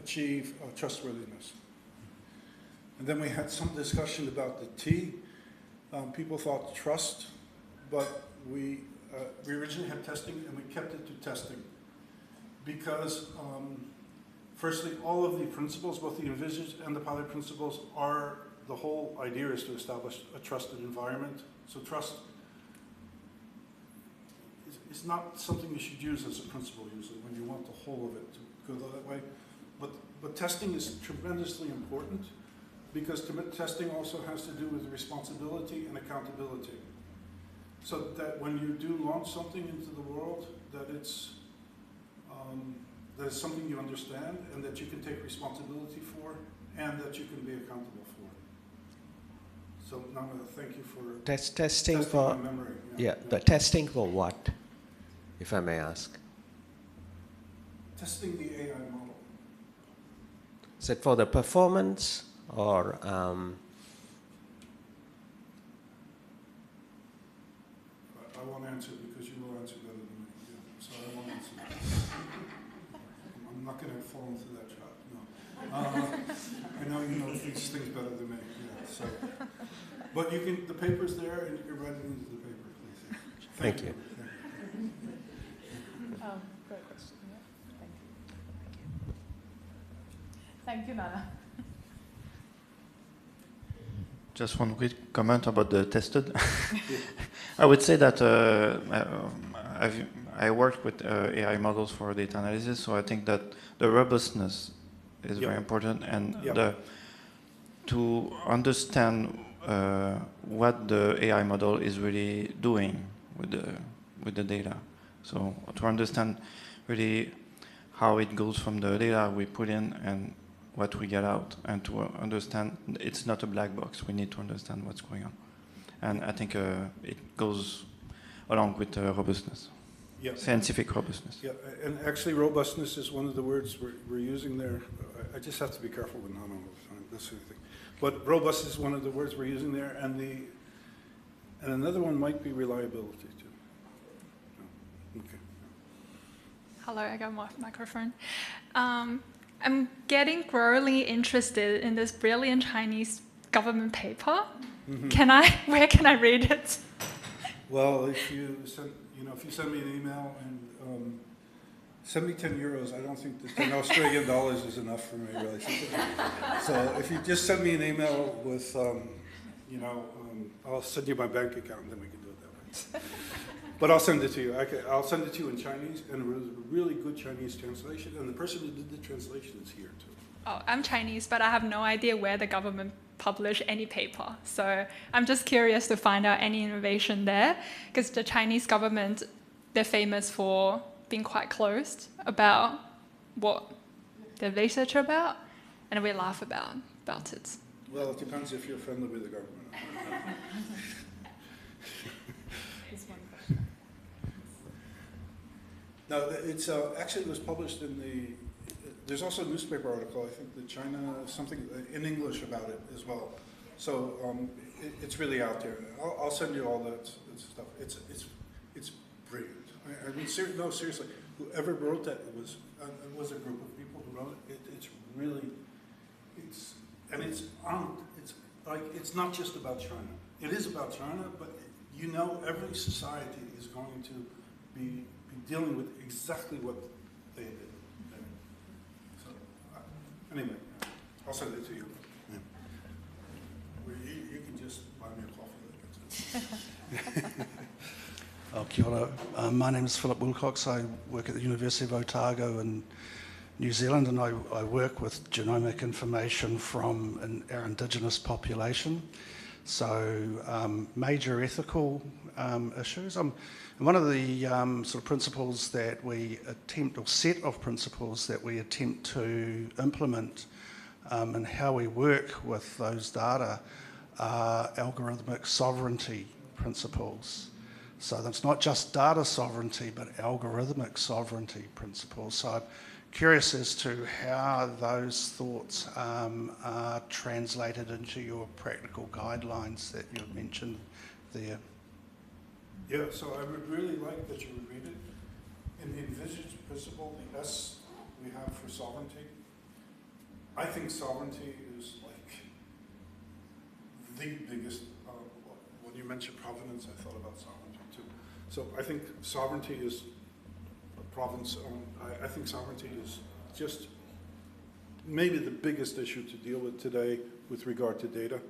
achieve trustworthiness. And then we had some discussion about the T. People thought trust, but we originally had testing and we kept it to testing because firstly, all of the principles, both the envisaged and the pilot principles, the whole idea is to establish a trusted environment. So trust is not something you should use as a principle usually when you want the whole of it to go that way. But testing is tremendously important because testing also has to do with responsibility and accountability. So that when you do launch something into the world, that it's something you understand and that you can take responsibility for and that you can be accountable for. So now I'm going to thank you for testing for my memory. Yeah, the testing for what, if I may ask? Testing the AI model. Is it for the performance or? I won't answer because you will answer better than me. Yeah, so I won't answer. I'm not going to fall into that trap. No. I know you know these things better than me. Yeah, so. But you can. The paper's there, and you can write it into the paper, please. Thank you. Great question. Yeah. Thank you. Thank you, Nana. Just one quick comment about the tested. I would say that I worked with AI models for data analysis, so I think that the robustness is very important, and to understand what the AI model is really doing with the data. So to understand really how it goes from the data we put in and what we get out, and to understand it's not a black box. We need to understand what's going on. And I think it goes along with robustness, scientific robustness. Yeah, and actually robustness is one of the words we're using there. I just have to be careful with this sort of thing. But robust is one of the words we're using there, and another one might be reliability too. Okay. Hello, I got my microphone. I'm getting growingly interested in this brilliant Chinese government paper. Mm-hmm. Where can I read it? Well, if you send me an email and send me 10 euros, I don't think that 10 Australian dollars is enough for me, really. So if you just send me an email with, I'll send you my bank account, and then we can do it that way. But I'll send it to you. I'll send it to you in Chinese, and it was a really good Chinese translation, and the person who did the translation is here too. Oh, I'm Chinese, but I have no idea where the government publish any paper. So I'm just curious to find out any innovation there, because the Chinese government, they're famous for being quite closed about what their research about, and we laugh about it. Well, it depends if you're friendly with the government. No, it's actually it was published in there's also a newspaper article, I think, that China, something in English about it as well. So it's really out there. I'll send you all that stuff. It's brilliant. I mean, seriously, whoever wrote that, it was a group of people who wrote it. It's really, it's not just about China. It is about China, but every society is going to be dealing with exactly what they did. So, anyway, I'll send it to you. Yeah. You can just buy me a coffee. Kia ora. My name is Philip Wilcox. I work at the University of Otago in New Zealand, and I work with genomic information from our Indigenous population. So major ethical issues. One of the sort of principles that we attempt, or set of principles that we attempt to implement in how we work with those data are algorithmic sovereignty principles. So that's not just data sovereignty, but algorithmic sovereignty principles. So I'm curious as to how those thoughts are translated into your practical guidelines that you've mentioned there. Yeah, so I would really like that you would read it. In the envisaged principle, the S we have for sovereignty, I think sovereignty is like the biggest, when you mentioned provenance, I thought about sovereignty too. So I think sovereignty is province, I think sovereignty is just maybe the biggest issue to deal with today with regard to data.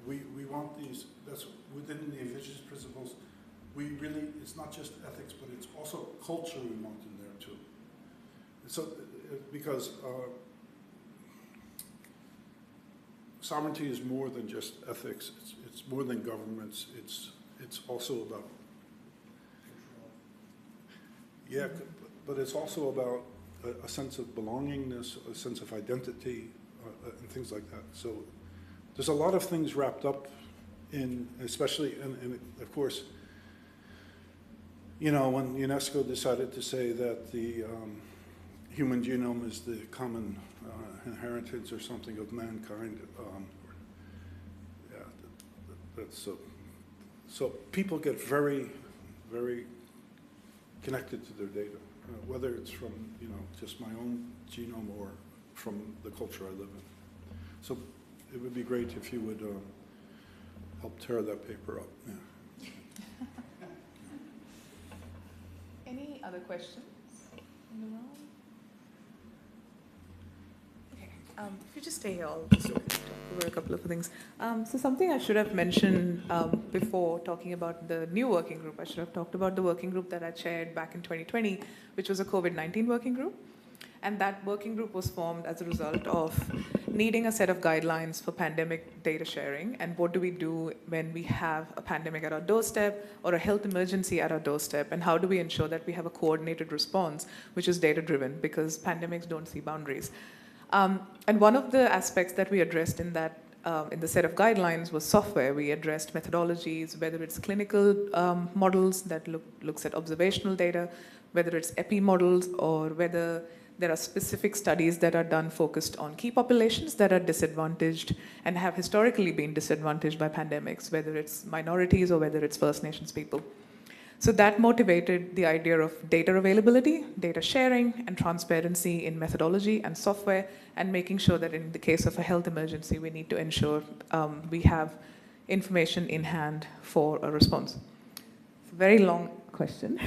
We want these, that's within the envisaged principles, it's not just ethics, but it's also culture we want in there too. So, because sovereignty is more than just ethics, it's more than governments, it's also about, but it's also about a sense of belongingness, a sense of identity, and things like that. So there's a lot of things wrapped up in, especially, and of course, when UNESCO decided to say that the human genome is the common inheritance or something of mankind, that's so people get very, very connected to their data, whether it's from just my own genome or from the culture I live in. So it would be great if you would help tear that paper up. Yeah. Any other questions in the room? Okay. If you just stay here, I'll just talk over a couple of things. So something I should have mentioned before talking about the new working group, I should have talked about the working group that I chaired back in 2020, which was a COVID-19 working group. And that working group was formed as a result of needing a set of guidelines for pandemic data sharing, and what do we do when we have a pandemic at our doorstep or a health emergency at our doorstep, and how do we ensure that we have a coordinated response, which is data-driven, because pandemics don't see boundaries. And one of the aspects that we addressed in that in the set of guidelines was software. We addressed methodologies, whether it's clinical models that looks at observational data, whether it's epi models, or whether there are specific studies that are done focused on key populations that are disadvantaged and have historically been disadvantaged by pandemics, whether it's minorities or whether it's First Nations people. So that motivated the idea of data availability, data sharing, and transparency in methodology and software, and making sure that in the case of a health emergency, we need to ensure we have information in hand for a response. It's a very long question.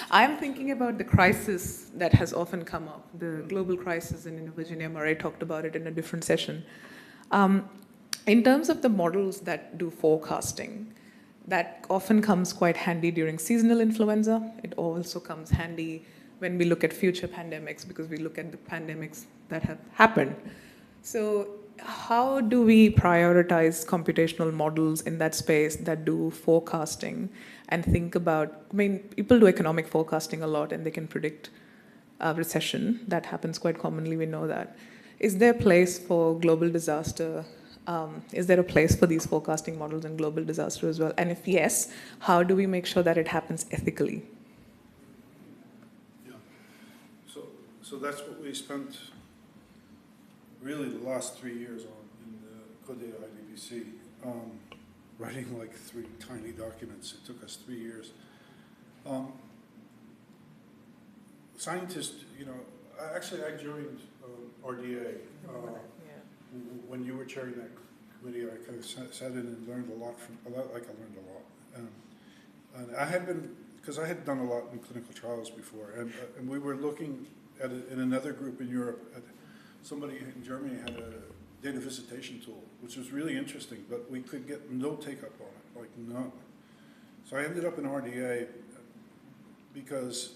I'm thinking about the crisis that has often come up, the global crisis, and Virginia Murray talked about it in a different session. In terms of the models that do forecasting, that often comes quite handy during seasonal influenza. It also comes handy when we look at future pandemics, because we look at the pandemics that have happened. So how do we prioritize computational models in that space that do forecasting and think about, I mean, people do economic forecasting a lot and they can predict a recession. That happens quite commonly, we know that. Is there a place for global disaster? Is there a place for these forecasting models in global disaster as well? And if yes, how do we make sure that it happens ethically? Yeah. So that's what we spent really the last 3 years on in the König IDBC, writing like 3 tiny documents. It took us 3 years. Scientists, you know, actually I joined RDA. When you were chairing that committee, I kind of sat in and learned a lot I learned a lot. And I had been, because I had done a lot in clinical trials before, and we were looking at it in another group in Europe. Somebody in Germany had a data visitation tool, which was really interesting, but we could get no take-up on it, like none. So I ended up in RDA because,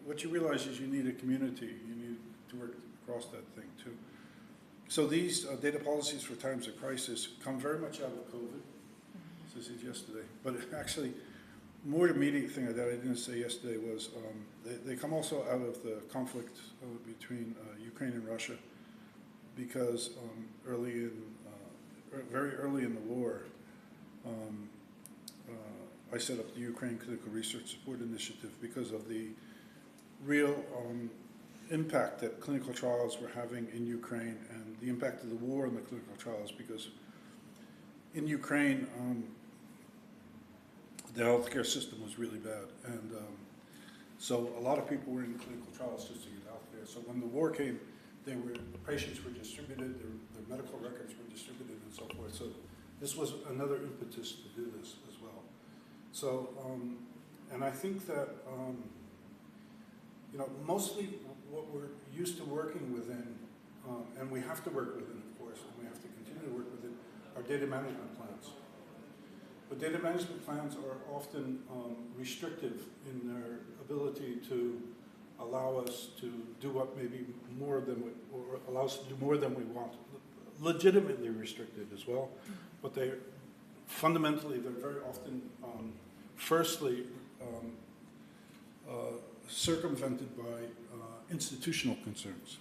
what you realize is you need a community. You need to work across that thing too. So these data policies for times of crisis come very much out of COVID, as I said yesterday. But actually, more immediate thing that I didn't say yesterday was they come also out of the conflict between Ukraine and Russia, because very early in the war, I set up the Ukraine Clinical Research Support Initiative because of the real impact that clinical trials were having in Ukraine and the impact of the war on the clinical trials, because in Ukraine, the healthcare system was really bad. And so a lot of people were in clinical trials just to get healthcare. So when the war came, the patients were distributed, their medical records were distributed and so forth. So this was another impetus to do this as well. So, and I think that, you know, mostly what we're used to working within, and we have to work within, of course, and we have to continue to work within, are data management plans. But data management plans are often restrictive in their ability to allow us to do what maybe more than we, or allow us to do more than we want. Legitimately restrictive as well, but they're fundamentally, they're very often, firstly, circumvented by institutional concerns.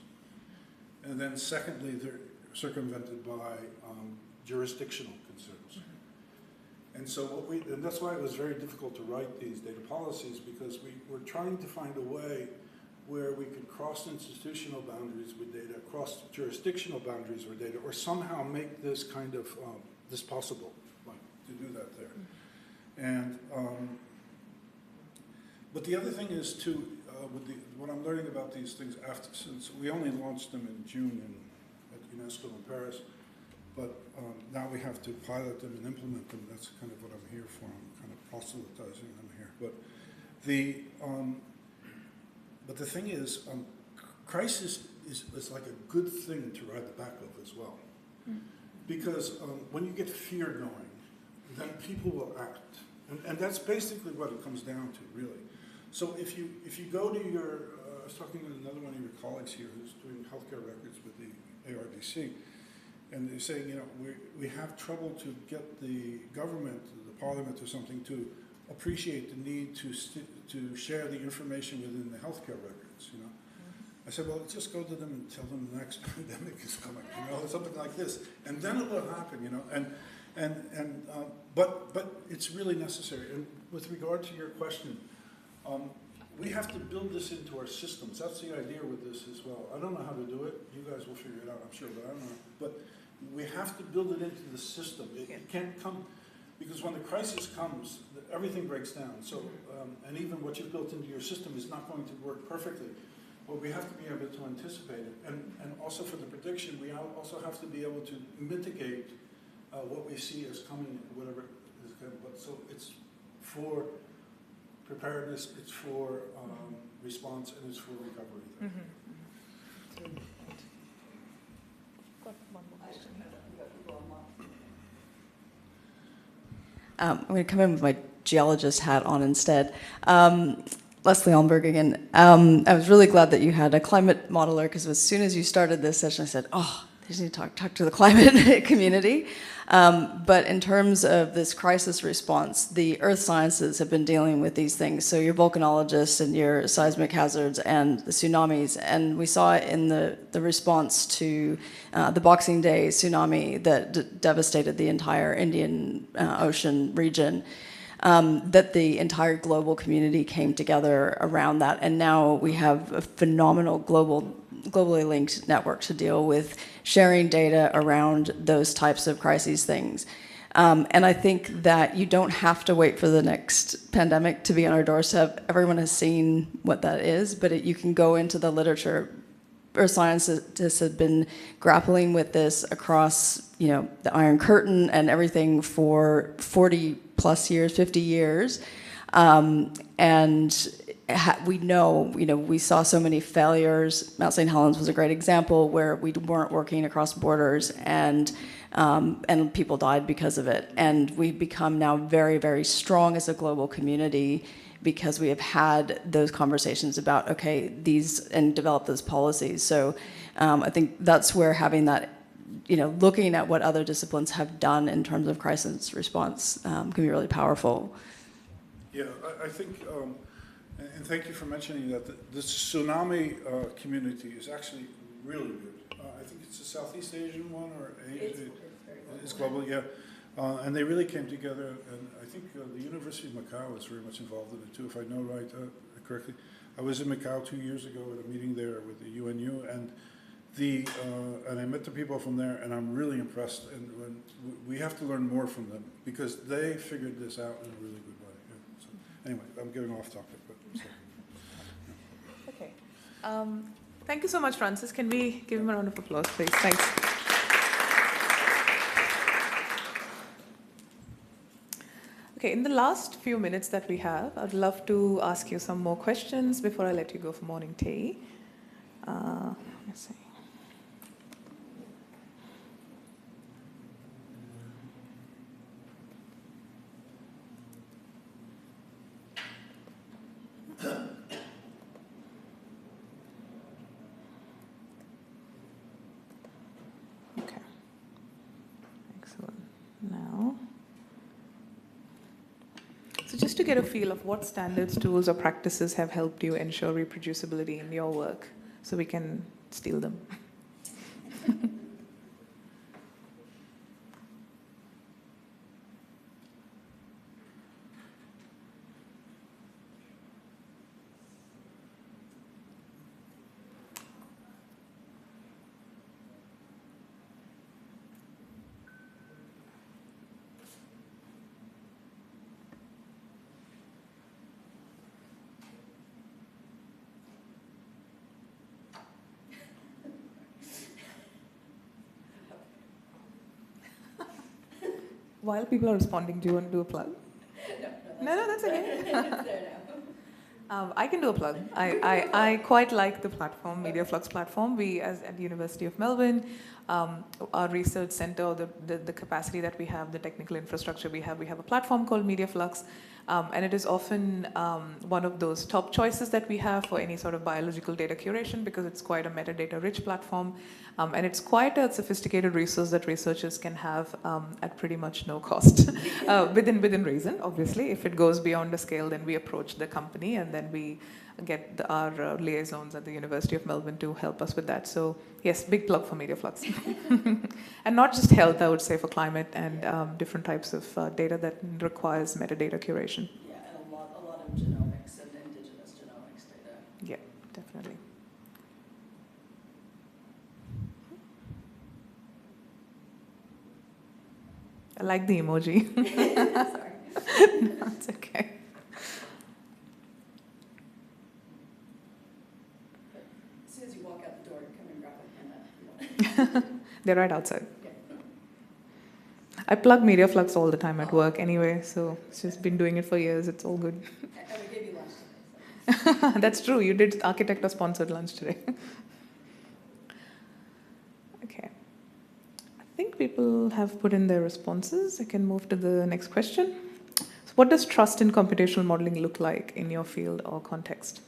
And then secondly, they're circumvented by jurisdictional concerns. And so and that's why it was very difficult to write these data policies, because we were trying to find a way where we could cross institutional boundaries with data, cross jurisdictional boundaries with data, or somehow make this kind of, this possible, like to do that there. And, but the other thing is too, what I'm learning about these things after, since we only launched them in June at UNESCO in Paris, but now we have to pilot them and implement them. That's kind of what I'm here for. I'm kind of proselytizing them here. But the thing is, crisis is like a good thing to ride the back of as well. Because when you get fear going, then people will act. And that's basically what it comes down to, really. So if you go to your I was talking with another one of your colleagues here who's doing healthcare records with the ARDC, and they're saying, you know, we have trouble to get the government, the parliament or something, to appreciate the need to share the information within the healthcare records, you know. I said, well, just go to them and tell them the next pandemic is coming, you know, something like this, and then it will happen, you know. But it's really necessary. And with regard to your question, we have to build this into our systems. That's the idea with this as well. I don't know how to do it. You guys will figure it out, I'm sure, but I don't know. But we have to build it into the system. It can't come, because when the crisis comes, everything breaks down. So, and even what you've built into your system is not going to work perfectly. But we have to be able to anticipate it. And also for the prediction, we also have to be able to mitigate what we see as coming, whatever is coming. So it's for preparedness, it's for response, and it's for recovery. Mm-hmm. Got one more question. I'm going to come in with my geologist hat on instead. Leslie Almberg again. I was really glad that you had a climate modeler, because as soon as you started this session, I said, oh, I just need to talk to the climate community. But in terms of this crisis response, the earth sciences have been dealing with these things. So your volcanologists and your seismic hazards and the tsunamis. And we saw it in the response to the Boxing Day tsunami that devastated the entire Indian Ocean region. That the entire global community came together around that. And now we have a phenomenal globally linked network to deal with sharing data around those types of crises things. And I think that you don't have to wait for the next pandemic to be on our doorstep. Everyone has seen what that is, but you can go into the literature. Earth scientists have been grappling with this across, you know, the Iron Curtain and everything for 40 plus years, 50 years. We know, we saw so many failures. Mount St. Helens was a great example where we weren't working across borders and people died because of it. And we've become now very, very strong as a global community because we have had those conversations about, okay, and developed those policies. So I think that's where having that, looking at what other disciplines have done in terms of crisis response can be really powerful. Yeah, I think, and thank you for mentioning that, the tsunami community is actually really good. I think it's a Southeast Asian one, or it's global, yeah. And they really came together, and I think the University of Macau is very much involved in it too, if I know right correctly. I was in Macau 2 years ago at a meeting there with the UNU, and I met the people from there, and I'm really impressed. And we have to learn more from them because they figured this out in a really good way. Yeah. So anyway, I'm getting off topic, but okay. Thank you so much, Francis. Can we give him a round of applause, please? Thanks. Okay, in the last few minutes that we have, I'd love to ask you some more questions before I let you go for morning tea. Let's see. Okay. Excellent. Now, so just to get a feel of what standards, tools, or practices have helped you ensure reproducibility in your work, so we can steal them. While people are responding, do you want to do a plug? No, that's okay. I can do a plug. I quite like the platform, MediaFlux platform. We, at the University of Melbourne, our research center, the capacity that we have, the technical infrastructure we have a platform called MediaFlux. And it is often one of those top choices that we have for any sort of biological data curation because it's quite a metadata-rich platform. And it's quite a sophisticated resource that researchers can have at pretty much no cost, within reason, obviously. If it goes beyond a scale, then we approach the company and then we get our liaisons at the University of Melbourne to help us with that. So yes, big plug for MediaFlux. And not just health, I would say, for climate and different types of data that requires metadata curation. Yeah, and a lot of genomics and indigenous genomics data. Yeah, definitely. I like the emoji. Sorry. No, it's okay. As soon as you walk out the door, come and grab a pen. They're right outside. I plug MediaFlux all the time at work anyway, so it's just been doing it for years. It's all good. And we gave you lunch today. So. That's true. You did Architecta sponsored lunch today. Okay. I think people have put in their responses. I can move to the next question. So what does trust in computational modeling look like in your field or context?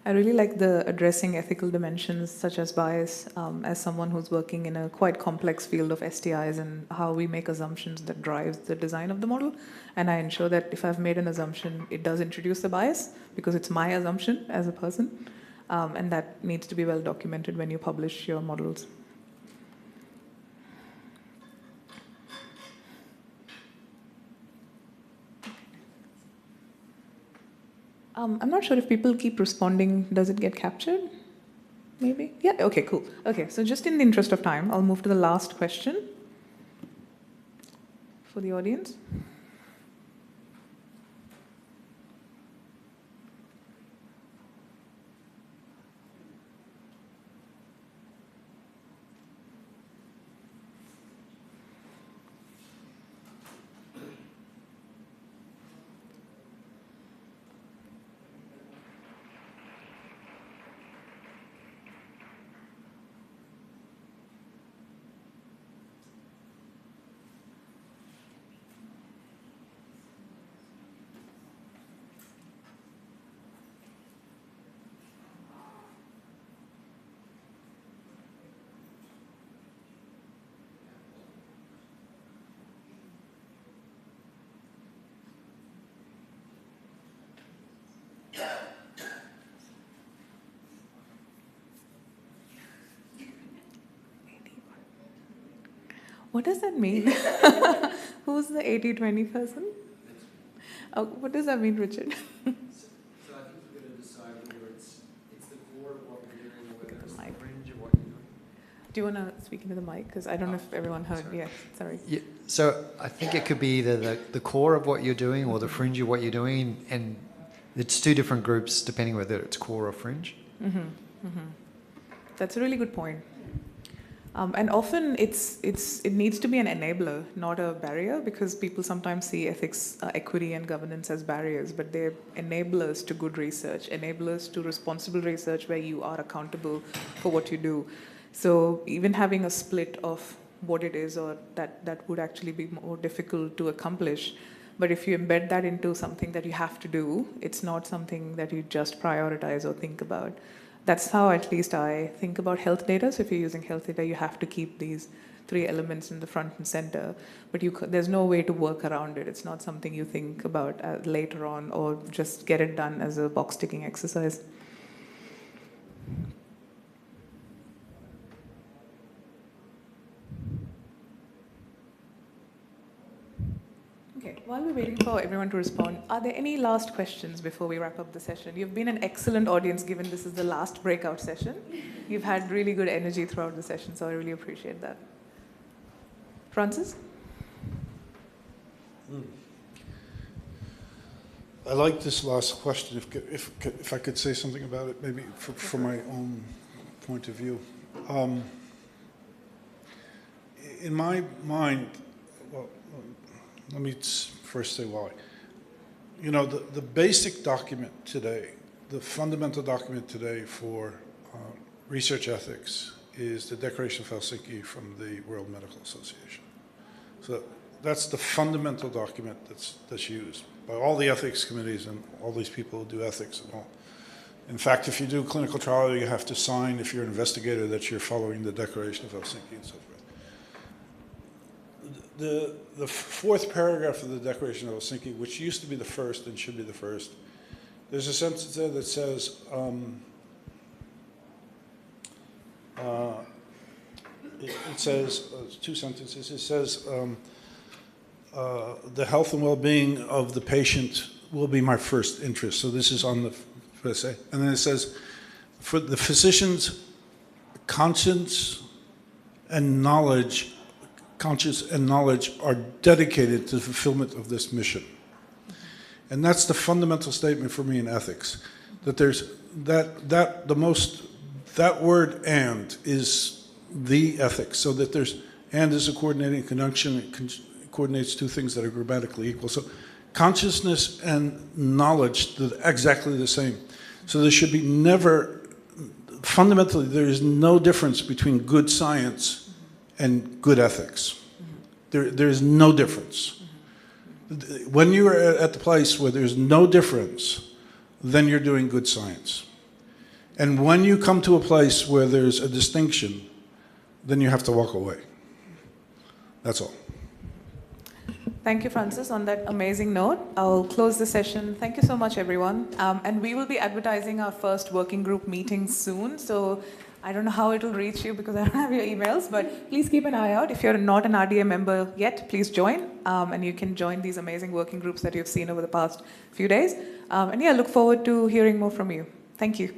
I really like the addressing ethical dimensions such as bias as someone who's working in a quite complex field of STIs and how we make assumptions that drives the design of the model. And I ensure that if I've made an assumption, it does introduce a bias because it's my assumption as a person. And that needs to be well documented when you publish your models. I'm not sure if people keep responding. Does it get captured? Maybe? Yeah, okay, cool. Okay, so just in the interest of time, I'll move to the last question for the audience. What does that mean? Who's the 80-20 person? Oh, what does that mean, Richard? So I think you're going to decide whether it's Do you want to speak into the mic? Because I don't know if everyone heard. Sorry. Yeah, sorry. Yeah, so I think it could be either the core of what you're doing or the fringe of what you're doing, and it's two different groups depending whether it's core or fringe. That's a really good point. And often it needs to be an enabler, not a barrier, because people sometimes see ethics, equity and governance as barriers, but they're enablers to good research, enablers to responsible research where you are accountable for what you do. So even having a split of what it is, or that would actually be more difficult to accomplish. But if you embed that into something that you have to do, it's not something that you just prioritize or think about. That's how at least I think about health data. So if you're using health data, you have to keep these three elements in the front and center. But there's no way to work around it. It's not something you think about later on or just get it done as a box-ticking exercise. Okay, while we're waiting for everyone to respond, are there any last questions before we wrap up the session? You've been an excellent audience given this is the last breakout session. You've had really good energy throughout the session, so I really appreciate that. Francis? I like this last question, if I could say something about it, maybe from my own point of view. In my mind, well, let me first say why. You know, the basic document today, the fundamental document today for research ethics is the Declaration of Helsinki from the World Medical Association. So that's the fundamental document that's used by all the ethics committees and all these people who do ethics and all. In fact, if you do a clinical trial, you have to sign, if you're an investigator, that you're following the Declaration of Helsinki and so forth. The fourth paragraph of the Declaration of Helsinki, which used to be the first and should be the first, there's a sentence there that says, it says, two sentences, it says, the health and well-being of the patient will be my first interest. So this is on the PSA. And then it says, for the physician's conscience and knowledge are dedicated to the fulfillment of this mission. And that's the fundamental statement for me in ethics, that there's that word "and" is the ethics, so that there's "and" is a coordinating conjunction. It coordinates two things that are grammatically equal. So consciousness and knowledge, they're exactly the same. So there should be fundamentally, there is no difference between good science and good ethics. There is no difference. When you are at the place where there's no difference, then you're doing good science. And when you come to a place where there's a distinction, then you have to walk away. That's all. Thank you, Francis. On that amazing note, I'll close the session. Thank you so much, everyone. And we will be advertising our first working group meeting soon. So I don't know how it will reach you because I don't have your emails, but please keep an eye out. If you're not an RDA member yet, please join. And you can join these amazing working groups that you've seen over the past few days. And yeah, look forward to hearing more from you. Thank you.